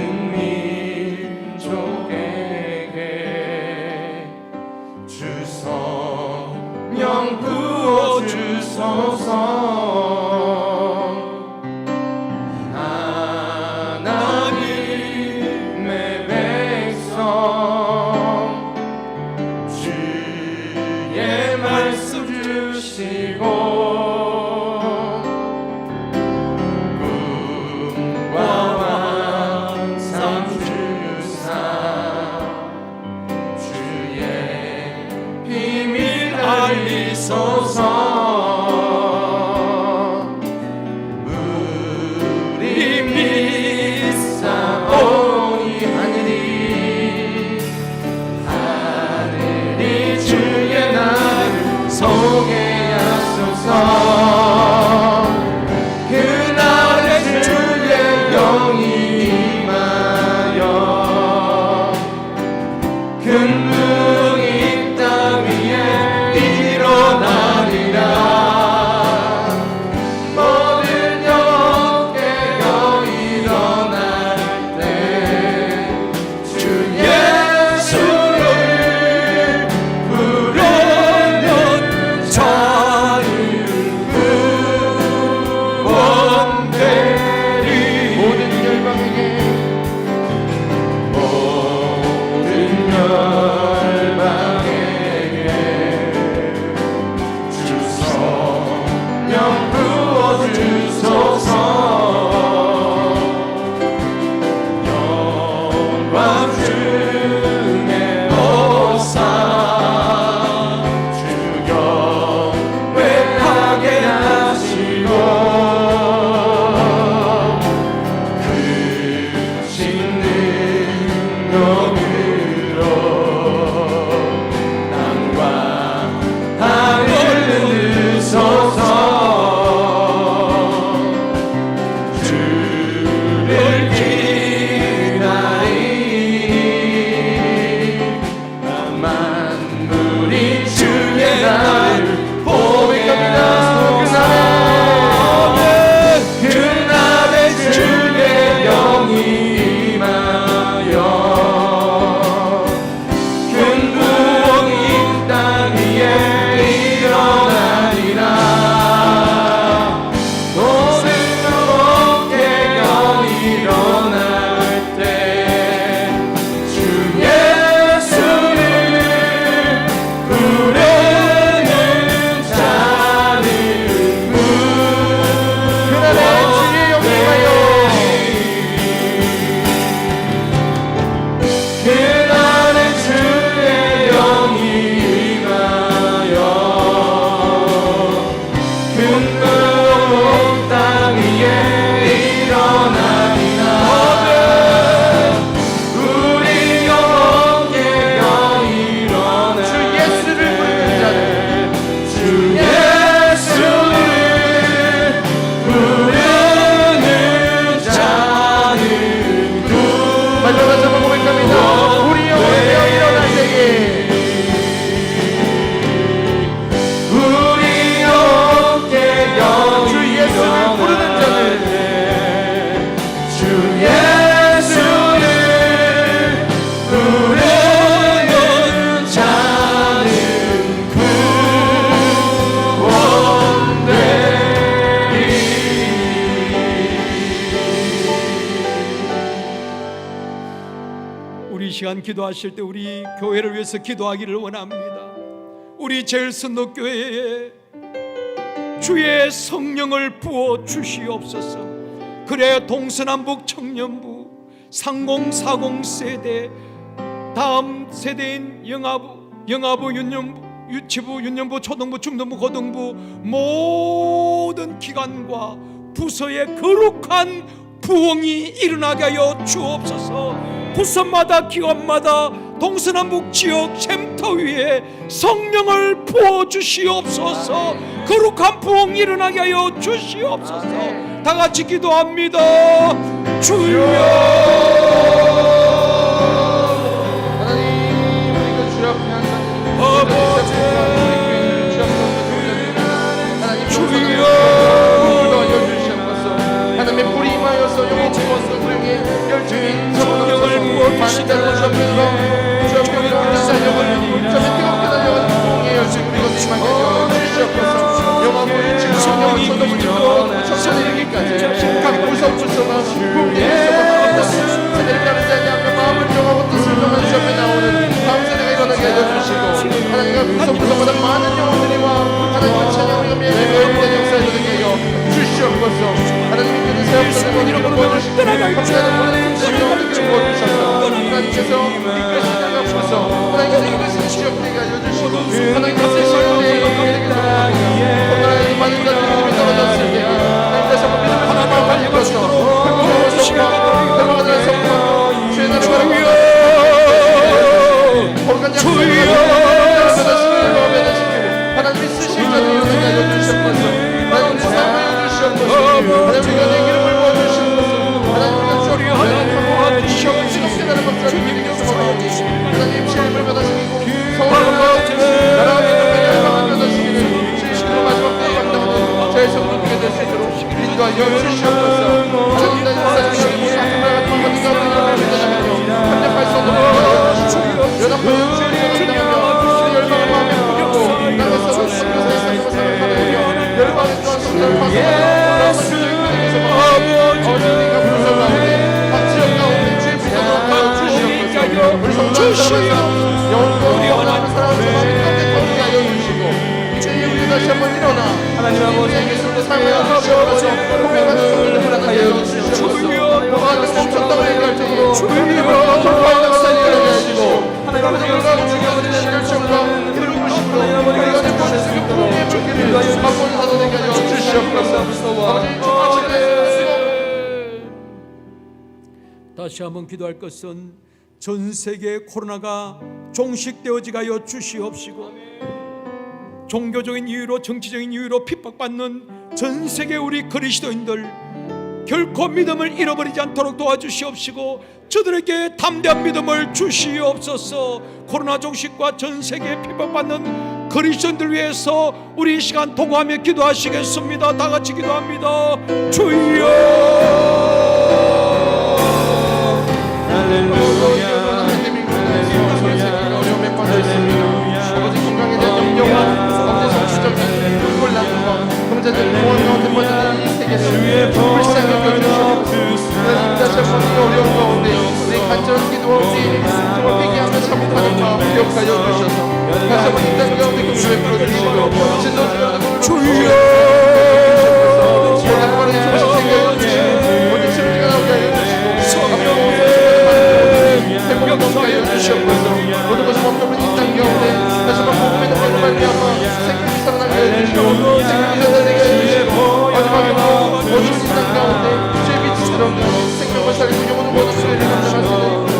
민족에게 주 성령 부어 주소서. 하나님의 백성 주의 말씀 주시고 꿈과 환상 주사 주의 비밀 알리소서. 우리 믿사오니 하늘이 주의 나를 소개하소서. 그날에 주의 영이 임하여 근능이 땅 위에 일어나리라. 모든 영혼 깨어 일어날 때 주 예수를 부르는 자를 구원되리. 모든 열방에게 주 성령 부어 주소서. 영광 중에 오사 주 경배하게 하시고 크신 능력으로 땅과 하늘을 누소서. 주를 기다리니 만물이 주의 날을 고백합니다. 그날에 주의 영이 임하여 큰 구원이 땅 위에 일어나리라. 모든 영혼 깨어 일어날 때 주 예수를 부르는 자를 그날에 주의 영이 임하여 그날에 주의 영이 임하여 큰 구원 땅 위에 일어나리라. 우리 영혼 깨어 일어날 주 예수를 부르는 자를 주 예수를 부르는 자를 마지막 한번 고백합니다. 우리 영혼 깨어 일어날 때에 우리 시간 기도하실 때 우리 교회를 위해서 기도하기를 원합니다. 우리 제일선덕교회에 주의 성령을 부어 주시옵소서. 그래 동서남북 청년부 3040 세대, 다음 세대인 영아부, 유년부, 유치부, 유년부, 초등부, 중등부, 고등부 모든 기관과 부서의 거룩한 부흥이 일어나게 하여 주옵소서. 부서마다 기관마다 동서남북 지역 쉼터 위에 성령을 부어주시옵소서. 거룩한 부흥이 일어나게 하여 주시옵소서. 다같이 기도합니다. 주여, 하나님, 우리가 주 앞에 항상 아버지, 주여, 하나님의 불이 임하여서 영원히 성령의 열정이 성령을 부어주시다는 점에서 주의 우리 살려버리니 점에 뜨겁게 달려가는 부흥의 열정 그리고 임하게 하여 주시옵소서. 영원히 지금 성령을 쏟아부리고 천천히 이르기까지 각 구석구석과 부흥의 열정을 세대를 가르지 않으며 마음을 정하고 뜻을 정하는 점에 나오는 다음 세대가 일어나게 하여 주시고 하나님과 구석구석마다 많은 영혼들이와 하나님의 찬양을 예배에 있는 역사에 이르게 하여 주시옵소서. 하나님의 그 세업들을 이렇게 보여주시고 함께하는 모든 성령을 부어주셔서 하나님께서 이끌시다가 앞서서 하나님께서 이것을 지역되게 알려주시고 하나님께서 시간에 이끌게 하나님 많은 자들이 떨어졌을 때 하나님께서 믿음을 하나님을 살리고서 한국의 성과 닮아가는 성과 주의 나라를 바라보며 거룩한 약속을 하나님이 쓰실 자들이 일어나게 알려주셨소서. 하나님의 삶을 주시옵소서. 하나님의 내 기름을 부어주시옵소서. 하나님의 주를 주시옵소서. 지금 나라 박사를 믿음으로 소망하니 하나님 시험을 받아시고 서울을 나라와 믿음을 열방을 받아시기를 주시기로 마지막 때에 감당하는 제 성령님께 될 수 있도록 인도하여 주시옵소서. 하나님 나의 사랑이 모두 아픔과 같은 가운데 믿어나가며 합력할 수 없는 하여 주시고 연합하여 주시기로 감당하며 열방을 마음에 품고 나가서 성령의 삶을 살아가며 열방의 또한 성령을 파송하며 어린이가 부르짖어 가운데 각 지역 가운데 주의 믿음을 하여 주시옵소서. 우리 성도들 영원히 원하는 사랑을 마음에 가운데 하여 주시고 이제 우리 다시 한번 일어나 하나님 아버지에게 손을 사용하여 주시옵소서. 공명하는 성령을 허락하여 주시옵소서. 그와 멈췄다고 얘기할 정도로 하나님을 돌파해 나가다니 하여 주시고 하나님 아버지가 주기하는 열정과 이루고심으로 우리가 내 모든 부흥의 물길을 맛보는 하나님께 하여 주시옵소서. 아버지 정말 다시 한번 기도할 것은 전 세계 코로나가 종식되어지게 하여 주시옵시고 종교적인 이유로 정치적인 이유로 핍박받는 전 세계 우리 그리스도인들 결코 믿음을 잃어버리지 않도록 도와주시옵시고 저들에게 담대한 믿음을 주시옵소서. 코로나 종식과 전 세계에 핍박받는 그리스도인들 위해서 우리 이 시간 도구하며 기도하시겠습니다. 다 같이 기도합니다. 주여, 아버지 건강에 대한 염려와 범죄 정치적인 불곤란과 경제적 공허 가운데 퍼지는 이 세계를 불쌍히 여겨주시옵소서. 하나님 다시 한번 이 어려운 가운데 내 간절한 기도와 우리 정말 회개하며 참혹하는 마음 기억하여 주셔서 다시 한번 이 땅 가운데 긍휼을 풀어주시고 진노주여 주여, 모든 바람에 조금씩 생겨해 주시고 모든 심리가 나오게 하여 주시고 행복을 넘게 하여 주시옵소서. 모든 것이 멈춰버린 이 땅 가운데 다시 한번 복음의 능력을 발휘하며 생명이 살아나게 하여 주시고 생명이 살아나게 하여 주시고 마지막으로 모든 이 땅 가운데 주의 빛이 들어오는 생명을 살리고 영혼을 모든 수혜를 감당하시는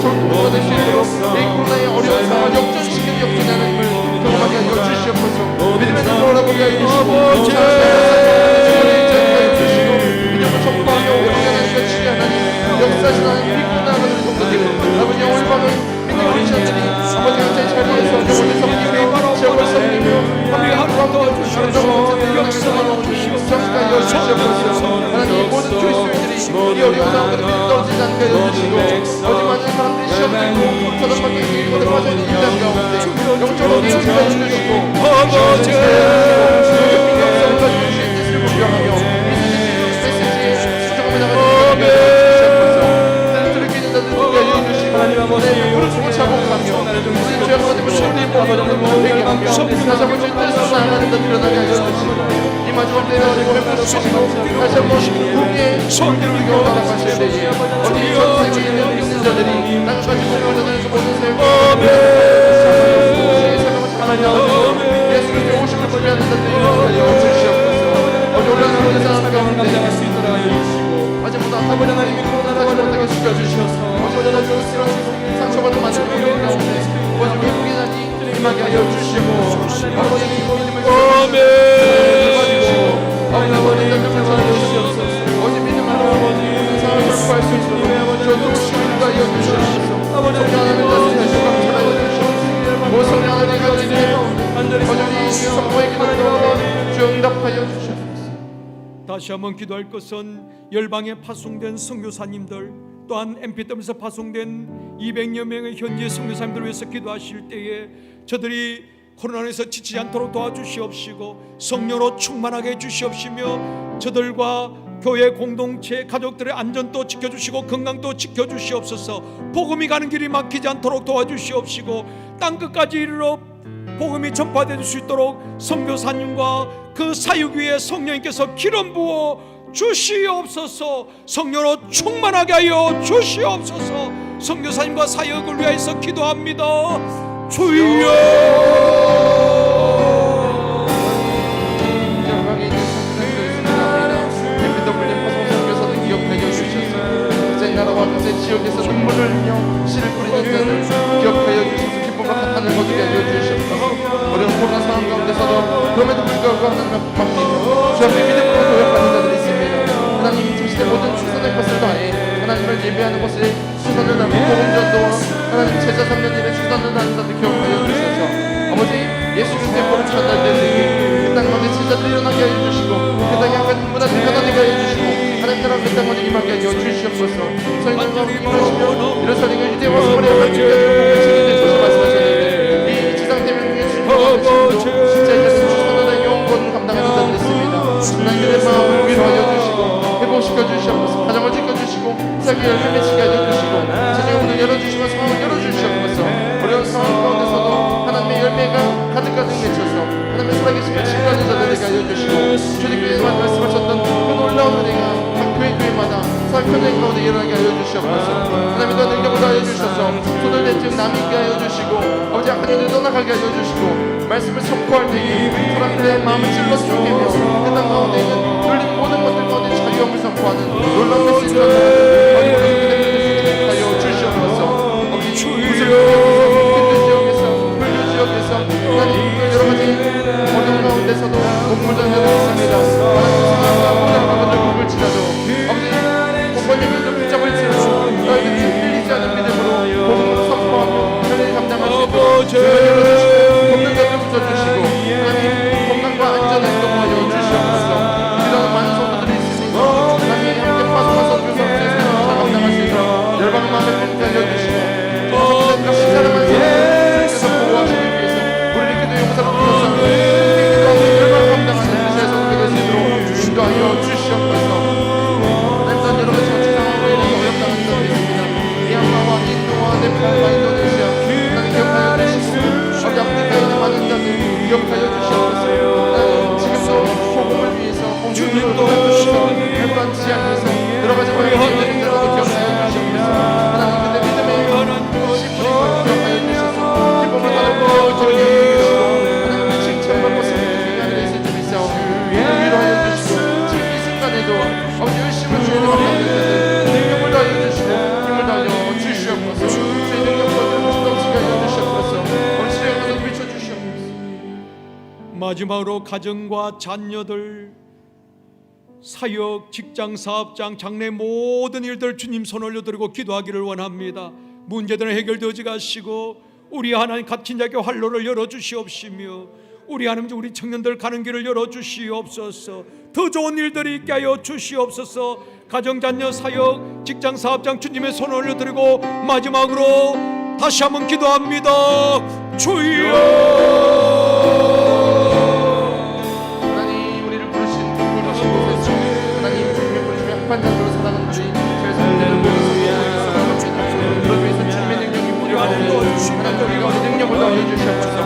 좋은 부모가 될 수 있도록 이 코로나의 어려운 상황을 역전시키는 역전의 하나님을 경험하게 하여 주시옵소서. 믿음의 눈으로 돌아보게 하여 주시고 믿음을 선포하며 오래오래 하나님과 주의 하나님 역사하신 하나님 믿고 나아가는 성도들 아버지 영혼을 받은 믿는 그리스도인들이 아버지 각자의 자리에서 영혼을 섬기며 지역을 섬기며 하나님 도와주시옵소서. 성까지 주시옵소서. 하나님 모든 그리스도인들이 이 어려운 상황을 떨어지지 않게 해주시고 어디 많은 사람들이 시험 들고 사단밖에 길고를 빠져있는 이 땅 가운데 영적으로 깨우쳐 해주시고 아버지 주의 역사를 가지고 주의 뜻을 공경하며 메시지에 수정하며 나가는 주시옵소서. 하나님 아버지 하나님 무릎 꿇고 자복하며 우리 죄 가지고 신뢰 보기로 회개하며 다시 한번 주의 뜻을 하나님 더 드러나게 하여 주시고 이 마지막 때에 우리 회복하시고 다시 한번 궁의 성기를 경험하실 때에 어디 전 세계에 있는 믿는 자들이 땅까지 복음을 전하면서 모든 세계 예수 그리스도의 오심을 준비하는 자들이 하여 주시옵소서. 어디 올라가는 모든 사람 가운데 마지막으로 아버지 하나님이 코로나를 못하게 지켜주셔서 상처받은 많은 분들 가운데 오직 회복의 날이 임하게 하여 주시고 아버지 믿음을 주시고 아버지 믿음을 전해주시옵소서. 어디 믿음으로 모든 상황을 극복할 수 있도록 저도 주님과 하여 주시옵소서. 성령 하나님 다시 감찰하여 주시옵소서. 모성령 하나님 가운데 어전히 성모의 기도를 가운데 주 응답하여 주시옵소서. 다시 한번 기도할 것은 열방에 파송된 선교사님들 또한 MP3에서 파송된 200여 명의 현지 선교사님들을 위해서 기도하실 때에 저들이 코로나에서 지치지 않도록 도와주시옵시고 성령으로 충만하게 해주시옵시며 저들과 교회 공동체 가족들의 안전도 지켜주시고 건강도 지켜주시옵소서. 복음이 가는 길이 막히지 않도록 도와주시옵시고 땅끝까지 이르러 복음이 전파될 수 있도록 선교사님과 그 사역 위에 성령님께서 기름 부어 주시옵소서. 성령으로 충만하게 하여 주시옵소서. 선교사님과 사역을 위하여서 기도합니다. 주여. 열방에 있는 MPW 파송 선교사들 기억하여 주셔서 그제 나라와 그제 지역에서 눈물을 흘려 씨를 뿌리는 자들 기억하여 주셔서 기쁨과 감탄을 거두게 하여 주시옵소서. 어려운 코로나 상황 가운데서도 그럼에도 불구하고 하나님을 맡기고 주 앞에 믿음으로 도약하는 자들이 있습니다. 하나님 자신의 모든 최선의 것을 다해 하나님을 예배하는 것에 최선을 다하고 복음전도와 하나님 제자 3년일에 최선을 다하는 자들 기억하여 주셔서 아버지 예수 그리스도의 복음 전달되는 그 땅 가운데 제자들이 일어나게 하여 주시고 그 땅에 약간 문화를 변화되게 하여 주시고 하나님 나라 그 땅 가운데 임하게 하여 주시옵소서. 저희는 가운데 임하시며 이런 사리가 유대와 사마리아 각 지역까지 복음을 지키는 데서 말씀하셨는데 이 지상 대명의 주님도 진짜 예수 최선을 영원 감당하는 자들이 있습니다. 하나님 그들의 마음을 위로하여 주시고 회복시켜 주시옵소서. 가정을 지켜주시고 사기 열매 맺히게 하여 주시고 자녀의 문을 열어주시고 상황을 열어주시옵소서. 어려운 상황 가운데서도 하나님의 열매가 가득가득 맺혀서 하나님의 살아계신 친구하는 자들에게 하여 주시고 초대교회에만 말씀하셨던 그 놀라운 은혜가 각 교회마다 사역현장 가운데 일어나게 하여 주시옵소서. 하나님의 더 능력을 하여 주셔서 손을 댄즉 남이 있게 하여 주시고 아버지 악한 일을 떠나가게 하여 주시고 말씀을 선포할 때에 사람들의 마음을 찔러 죽이며 그 땅 가운데 있는 눌린 모든 것들 가운데 자유함을 선포하는 놀라운 메시지가 하여 주시옵소서. 무슨 지역에서 불교 지역에서 하나님 여러 가지 어려운 가운데서도 공물전 자들이 있습니다. 하나님 상황과 모든 것들 공을 지나도 아버지 공권력을 붙잡을지라도 너희들이 흔들리지 않은 믿음으로 복음을 선포하고 편리히 감당할 수 있도록 돕는 자들 붙여주시고 하나님 건강과 안전을 인도하여 주시옵소서. 이런 많은 성도들이 있으니 하나님 함께 파송한 선교사들의 삶을 잘 감당할 수 있도록 열방의 마음에 품게 알려주시고 신사람한 성도들께서 보호하시기 위해서 우리를 기도 용사로 부르셔서 기도하고 열방을 감당하는 미사의 성도가 될 수 있도록 인도하여 주시옵소서. 하나님 여러 가지 정치 상황으로 인해서 어렵다는 점이 있습니다. 미얀마와 인도와 네팔과 인도네시아 하나님 기억하여 주시고 어디 아프리카에 있는 많은 자들 기억하여 주시옵소서. 하나님 지금도 복음을 위해서 복음을 위해서 불안치 않으면서 여러 가지 어려운 일들을 기억하여 주시옵소서. 하나님 그때 믿음의 심부리 기억하여 주셔서 기쁨을 받고 저를 이루시고 하나님 칭찬받고 승리하는 하늘에 있을 줄 믿사오며 위로하여 주시고 지금 이 순간에도 아버지 열심을 주의 감당하는 자들 능력을 다하여 주시고 힘을 다하여 주시옵소서. 주의 능력과 힘을 넘치게 하여 주시옵소서. 오늘 시대에 가서 비춰주시옵소서. 마지막으로 가정과 자녀들 사역, 직장, 사업장, 장래 모든 일들 주님 손 올려드리고 기도하기를 원합니다. 문제들은 해결되어지게 하시고 우리 하나님 갇힌 자에게 활로를 열어주시옵시며 우리 하나님 우리 청년들 가는 길을 열어주시옵소서. 더 좋은 일들이 있게 하여 주시옵소서. 가정, 자녀, 사역, 직장, 사업장 주님의 손 올려드리고 마지막으로 다시 한번 기도합니다. 주여. 판단으로 살아가는 우리 죄송한 자를 위해서 그러기 위해서 주님의 능력이 하나님 우리가 우리 능력을 넣어주시옵소서.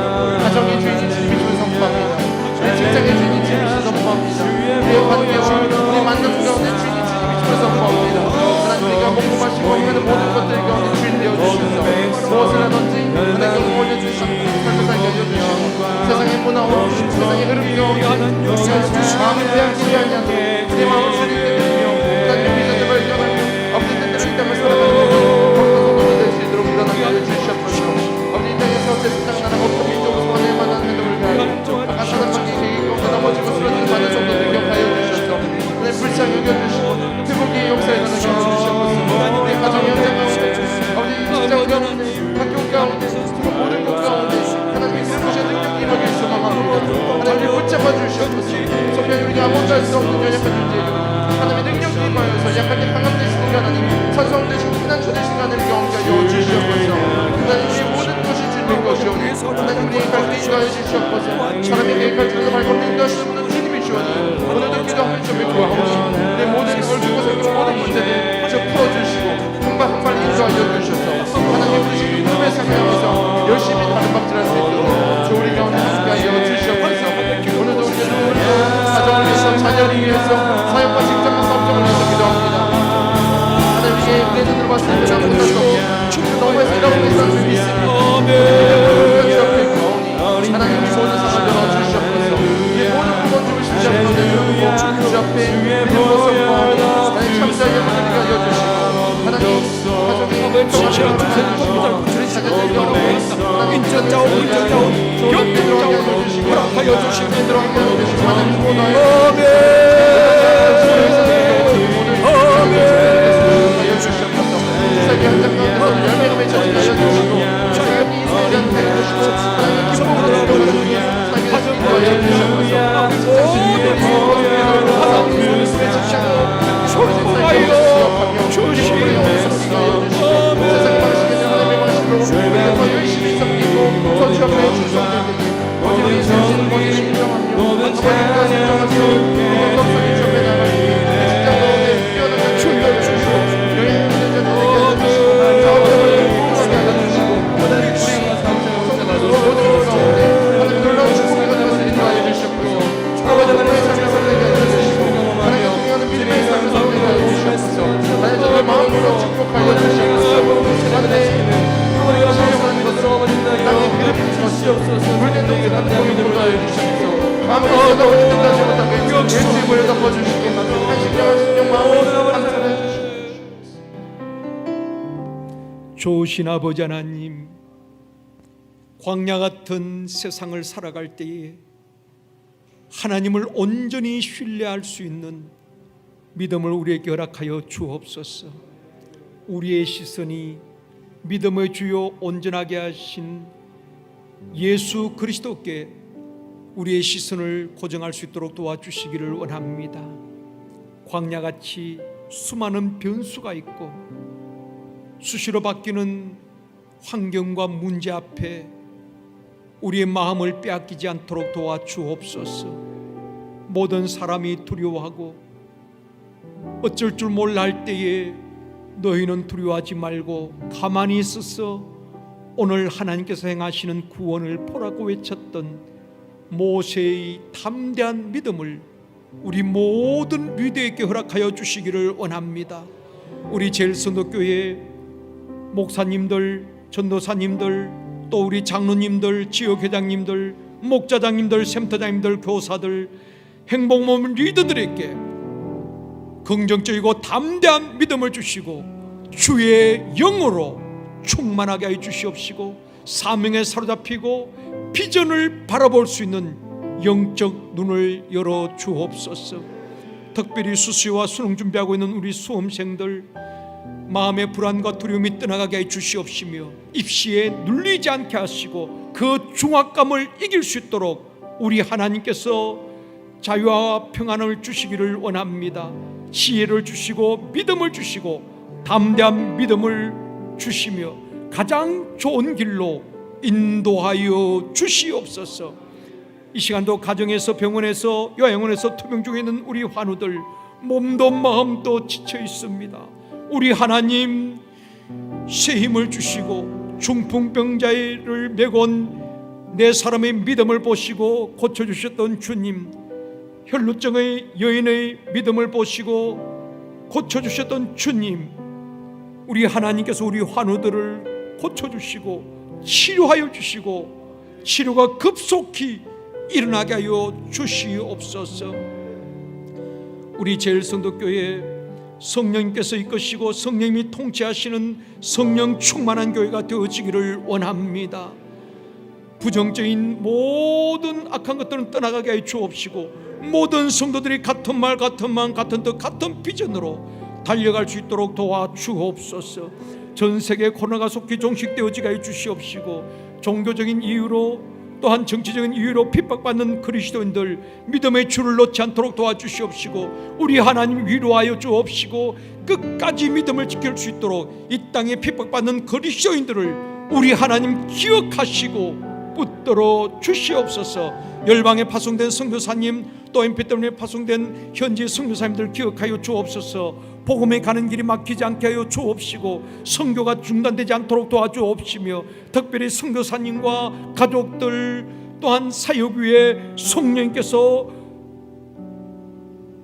가정의 주인이 주님이신 선포합니다. 내 직장의 주인이 주님이신 선포합니다. 우리의 관계와 우리 만남 가운데 주인이 주님이신 선포합니다. 하나님 우리가 먹고 마시고 하는 모든 것들 가운데 주인 되어주셔서 무엇을 하든지 하나님께서 올려주시고 삶을 살게 해주시고 세상의 문화와 세상의 흐름 가운데 마음을 빼앗기지 않냐고 내 마음을 주님께 드리며 하나님 비전을 발견하며 아버지 뜻대로 이 땅을 살아가는 격파선으로 될 수 있도록 일어나게 해주시옵소서. 아버지 이 땅에서 세상 나라 어떤 민족을 소원할 만한 행동을 가하여 아까 사람밖에 계획 가운데 넘어지고 쓰러지는 많은 정도 능력하여 주셔서 하나님 불쌍히 여겨주시고 회복의 역사에 가는 주시옵소서. 우리 가정 현장 가운데 아버지 직장 가운데 학교 가운데 모든 것 가운데 하나님의 부르신 능력이 임하길 소망합니다. 하나님 붙잡아 주시옵소서. 소변 우리가 아무것도 할 수 없는 연약한 존재이고 하나님의 능력이 임하여서 약하게 강함 되시는 하나님 산성 되시고 피난처 되시는 하나님 경험하여 주시옵소서. 하나님 우리의 모든 것이 주님 것이오니 하나님 우리의 갈 때 인도하여 주시옵소서. 사람이 계획할 줄에서 발걸음을 인도하시는 분은 주님이시오니 오늘도 기도하며 좀 구하오니 내 모든 걸고 생긴 모든 문제들 저 풀어주시고 한 발 한 발 인도하여 주셔서 하나님 우리 꿈의 삶에서 열심히 다른 박질할 수 있도록 주 우리 가운데 함께하여 주시옵소서. 오늘도 우리의 눈물로 가정을 위해서 자녀를 위해서 사역과 직장과 사업장을 위해서 기도합니다. 하나님 우리의 내 눈으로 봤을 때 나보다 너무해서 이라고 했다는 믿습니다. 하나님 우리 모든 사람을 넣어주시옵소서. 우리 모든 무거운 짐을 십자가 가운데 들고 주 앞에 믿음으로 선포하며 하나님 참자의 하나님을 여주시고 하나님 가정의 평안을 우리 자녀들의 경험을 인전자오 인전자오 영전자오 허락하여 주시면 들어가게 해주시고 하나님 모두하여 주시옵소서. 세계 현장 가운데서 열매가 맺혀지게 하여 주시고 자연이 세계를 해주시고 하나님 기쁨으로 들어가주시고 하나님 인도하여 주시옵소서. 세상의 방식에 하나님의 방식으로 우리가 더 열심히 섬기고 더 주app에 충성되게 어디를 세우시는 것을 인정하며 어디까지 인정하시고 이번 덕성이 주app에 나가시고 내 직장 가운데 뛰어나가 주여 주시고 여행 운전자들에게 알려주시고 사업자들에게 공부하게 알려주시고 하나님 우리 성도들 모든 것 가운데 하나님 놀라운 축복의 가정에서 인도하여 주시옵소서. 아버지 하나님의 삶을 살게 해주시고 하나님의 통하는 믿음의 삶을 살게 해주시옵소서. 하나님 정말 마음으로 축복하여 주시옵소서. 하나님 우리가 사용하는 것으로 땅에 그릇이 주시옵소서. 물된 동에 나는 공이 돌아여 주시옵소서. 아무리 쏟아오는 듯하지 못하게 예수의 물을 덮어주시고 한심령한 심령 마음을 감탄해 주시옵소서. 좋으신 아버지 하나님, 광야 같은 세상을 살아갈 때에 하나님을 온전히 신뢰할 수 있는 믿음을 우리에게 허락하여 주옵소서. 우리의 시선이 믿음의 주요 온전하게 하신 예수 그리스도께 우리의 시선을 고정할 수 있도록 도와주시기를 원합니다. 광야같이 수많은 변수가 있고 수시로 바뀌는 환경과 문제 앞에 우리의 마음을 빼앗기지 않도록 도와주옵소서. 모든 사람이 두려워하고 어쩔 줄 몰라 할 때에 너희는 두려워하지 말고 가만히 있어서 오늘 하나님께서 행하시는 구원을 보라고 외쳤던 모세의 담대한 믿음을 우리 모든 리더에게 허락하여 주시기를 원합니다. 우리 제일선도교회 목사님들, 전도사님들, 또 우리 장로님들, 지역회장님들, 목자장님들, 센터장님들, 교사들, 행복모임 리더들에게 긍정적이고 담대한 믿음을 주시고 주의 영으로 충만하게 해 주시옵시고 사명에 사로잡히고 비전을 바라볼 수 있는 영적 눈을 열어 주옵소서. 특별히 수시와 수능 준비하고 있는 우리 수험생들 마음의 불안과 두려움이 떠나가게 해 주시옵시며 입시에 눌리지 않게 하시고 그 중압감을 이길 수 있도록 우리 하나님께서 자유와 평안을 주시기를 원합니다. 지혜를 주시고 믿음을 주시고 담대한 믿음을 주시며 가장 좋은 길로 인도하여 주시옵소서. 이 시간도 가정에서 병원에서 요양원에서 투병 중에 있는 우리 환우들 몸도 마음도 지쳐 있습니다. 우리 하나님 새 힘을 주시고 중풍병자를 메고 온 네 사람의 믿음을 보시고 고쳐주셨던 주님, 혈루증의 여인의 믿음을 보시고 고쳐주셨던 주님, 우리 하나님께서 우리 환우들을 고쳐주시고 치료하여 주시고 치료가 급속히 일어나게 하여 주시옵소서. 우리 제일성도교회 성령님께서 이끄시고 성령님이 통치하시는 성령 충만한 교회가 되어지기를 원합니다. 부정적인 모든 악한 것들은 떠나가게 하여 주옵시고, 모든 성도들이 같은 말 같은 마음 같은 뜻 같은 비전으로 달려갈 수 있도록 도와주옵소서. 전 세계 코로나가 속히 종식되어지게 하여 주시옵시고, 종교적인 이유로 또한 정치적인 이유로 핍박받는 그리스도인들 믿음의 줄을 놓지 않도록 도와주시옵시고, 우리 하나님 위로하여 주옵시고, 끝까지 믿음을 지킬 수 있도록 이 땅에 핍박받는 그리스도인들을 우리 하나님 기억하시고 붙들어 주시옵소서. 열방에 파송된 선교사님, 또 MP3에 파송된 현지 선교사님들 기억하여 주옵소서. 복음에 가는 길이 막히지 않게 하여 주옵시고, 선교가 중단되지 않도록 도와주옵시며, 특별히 선교사님과 가족들 또한 사역 위에 성령님께서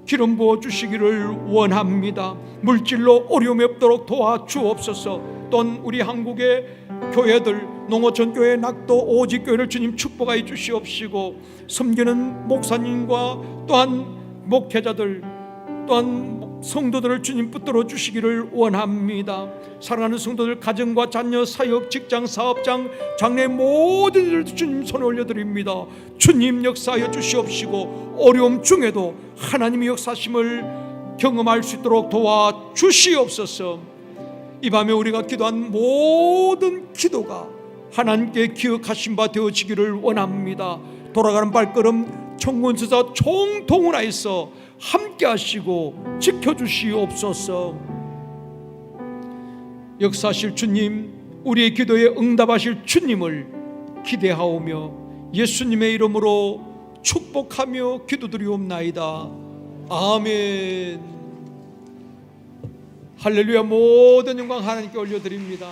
기름 부어 주시기를 원합니다. 물질로 어려움이 없도록 도와주옵소서. 또한 우리 한국의 교회들, 농어촌교회, 낙도 오직교회를 주님 축복하여 주시옵시고, 섬기는 목사님과 또한 목회자들 또한 성도들을 주님 붙들어 주시기를 원합니다. 사랑하는 성도들, 가정과 자녀, 사역, 직장, 사업장, 장래 모든 일을 주님 손에 올려드립니다. 주님 역사하여 주시옵시고, 어려움 중에도 하나님의 역사심을 경험할 수 있도록 도와주시옵소서. 이 밤에 우리가 기도한 모든 기도가 하나님께 기억하신 바 되어지기를 원합니다. 돌아가는 발걸음 청군수사 총동원하여서 함께 하시고 지켜주시옵소서. 역사하실 주님, 우리의 기도에 응답하실 주님을 기대하오며 예수님의 이름으로 축복하며 기도드리옵나이다. 아멘. 할렐루야. 모든 영광 하나님께 올려드립니다.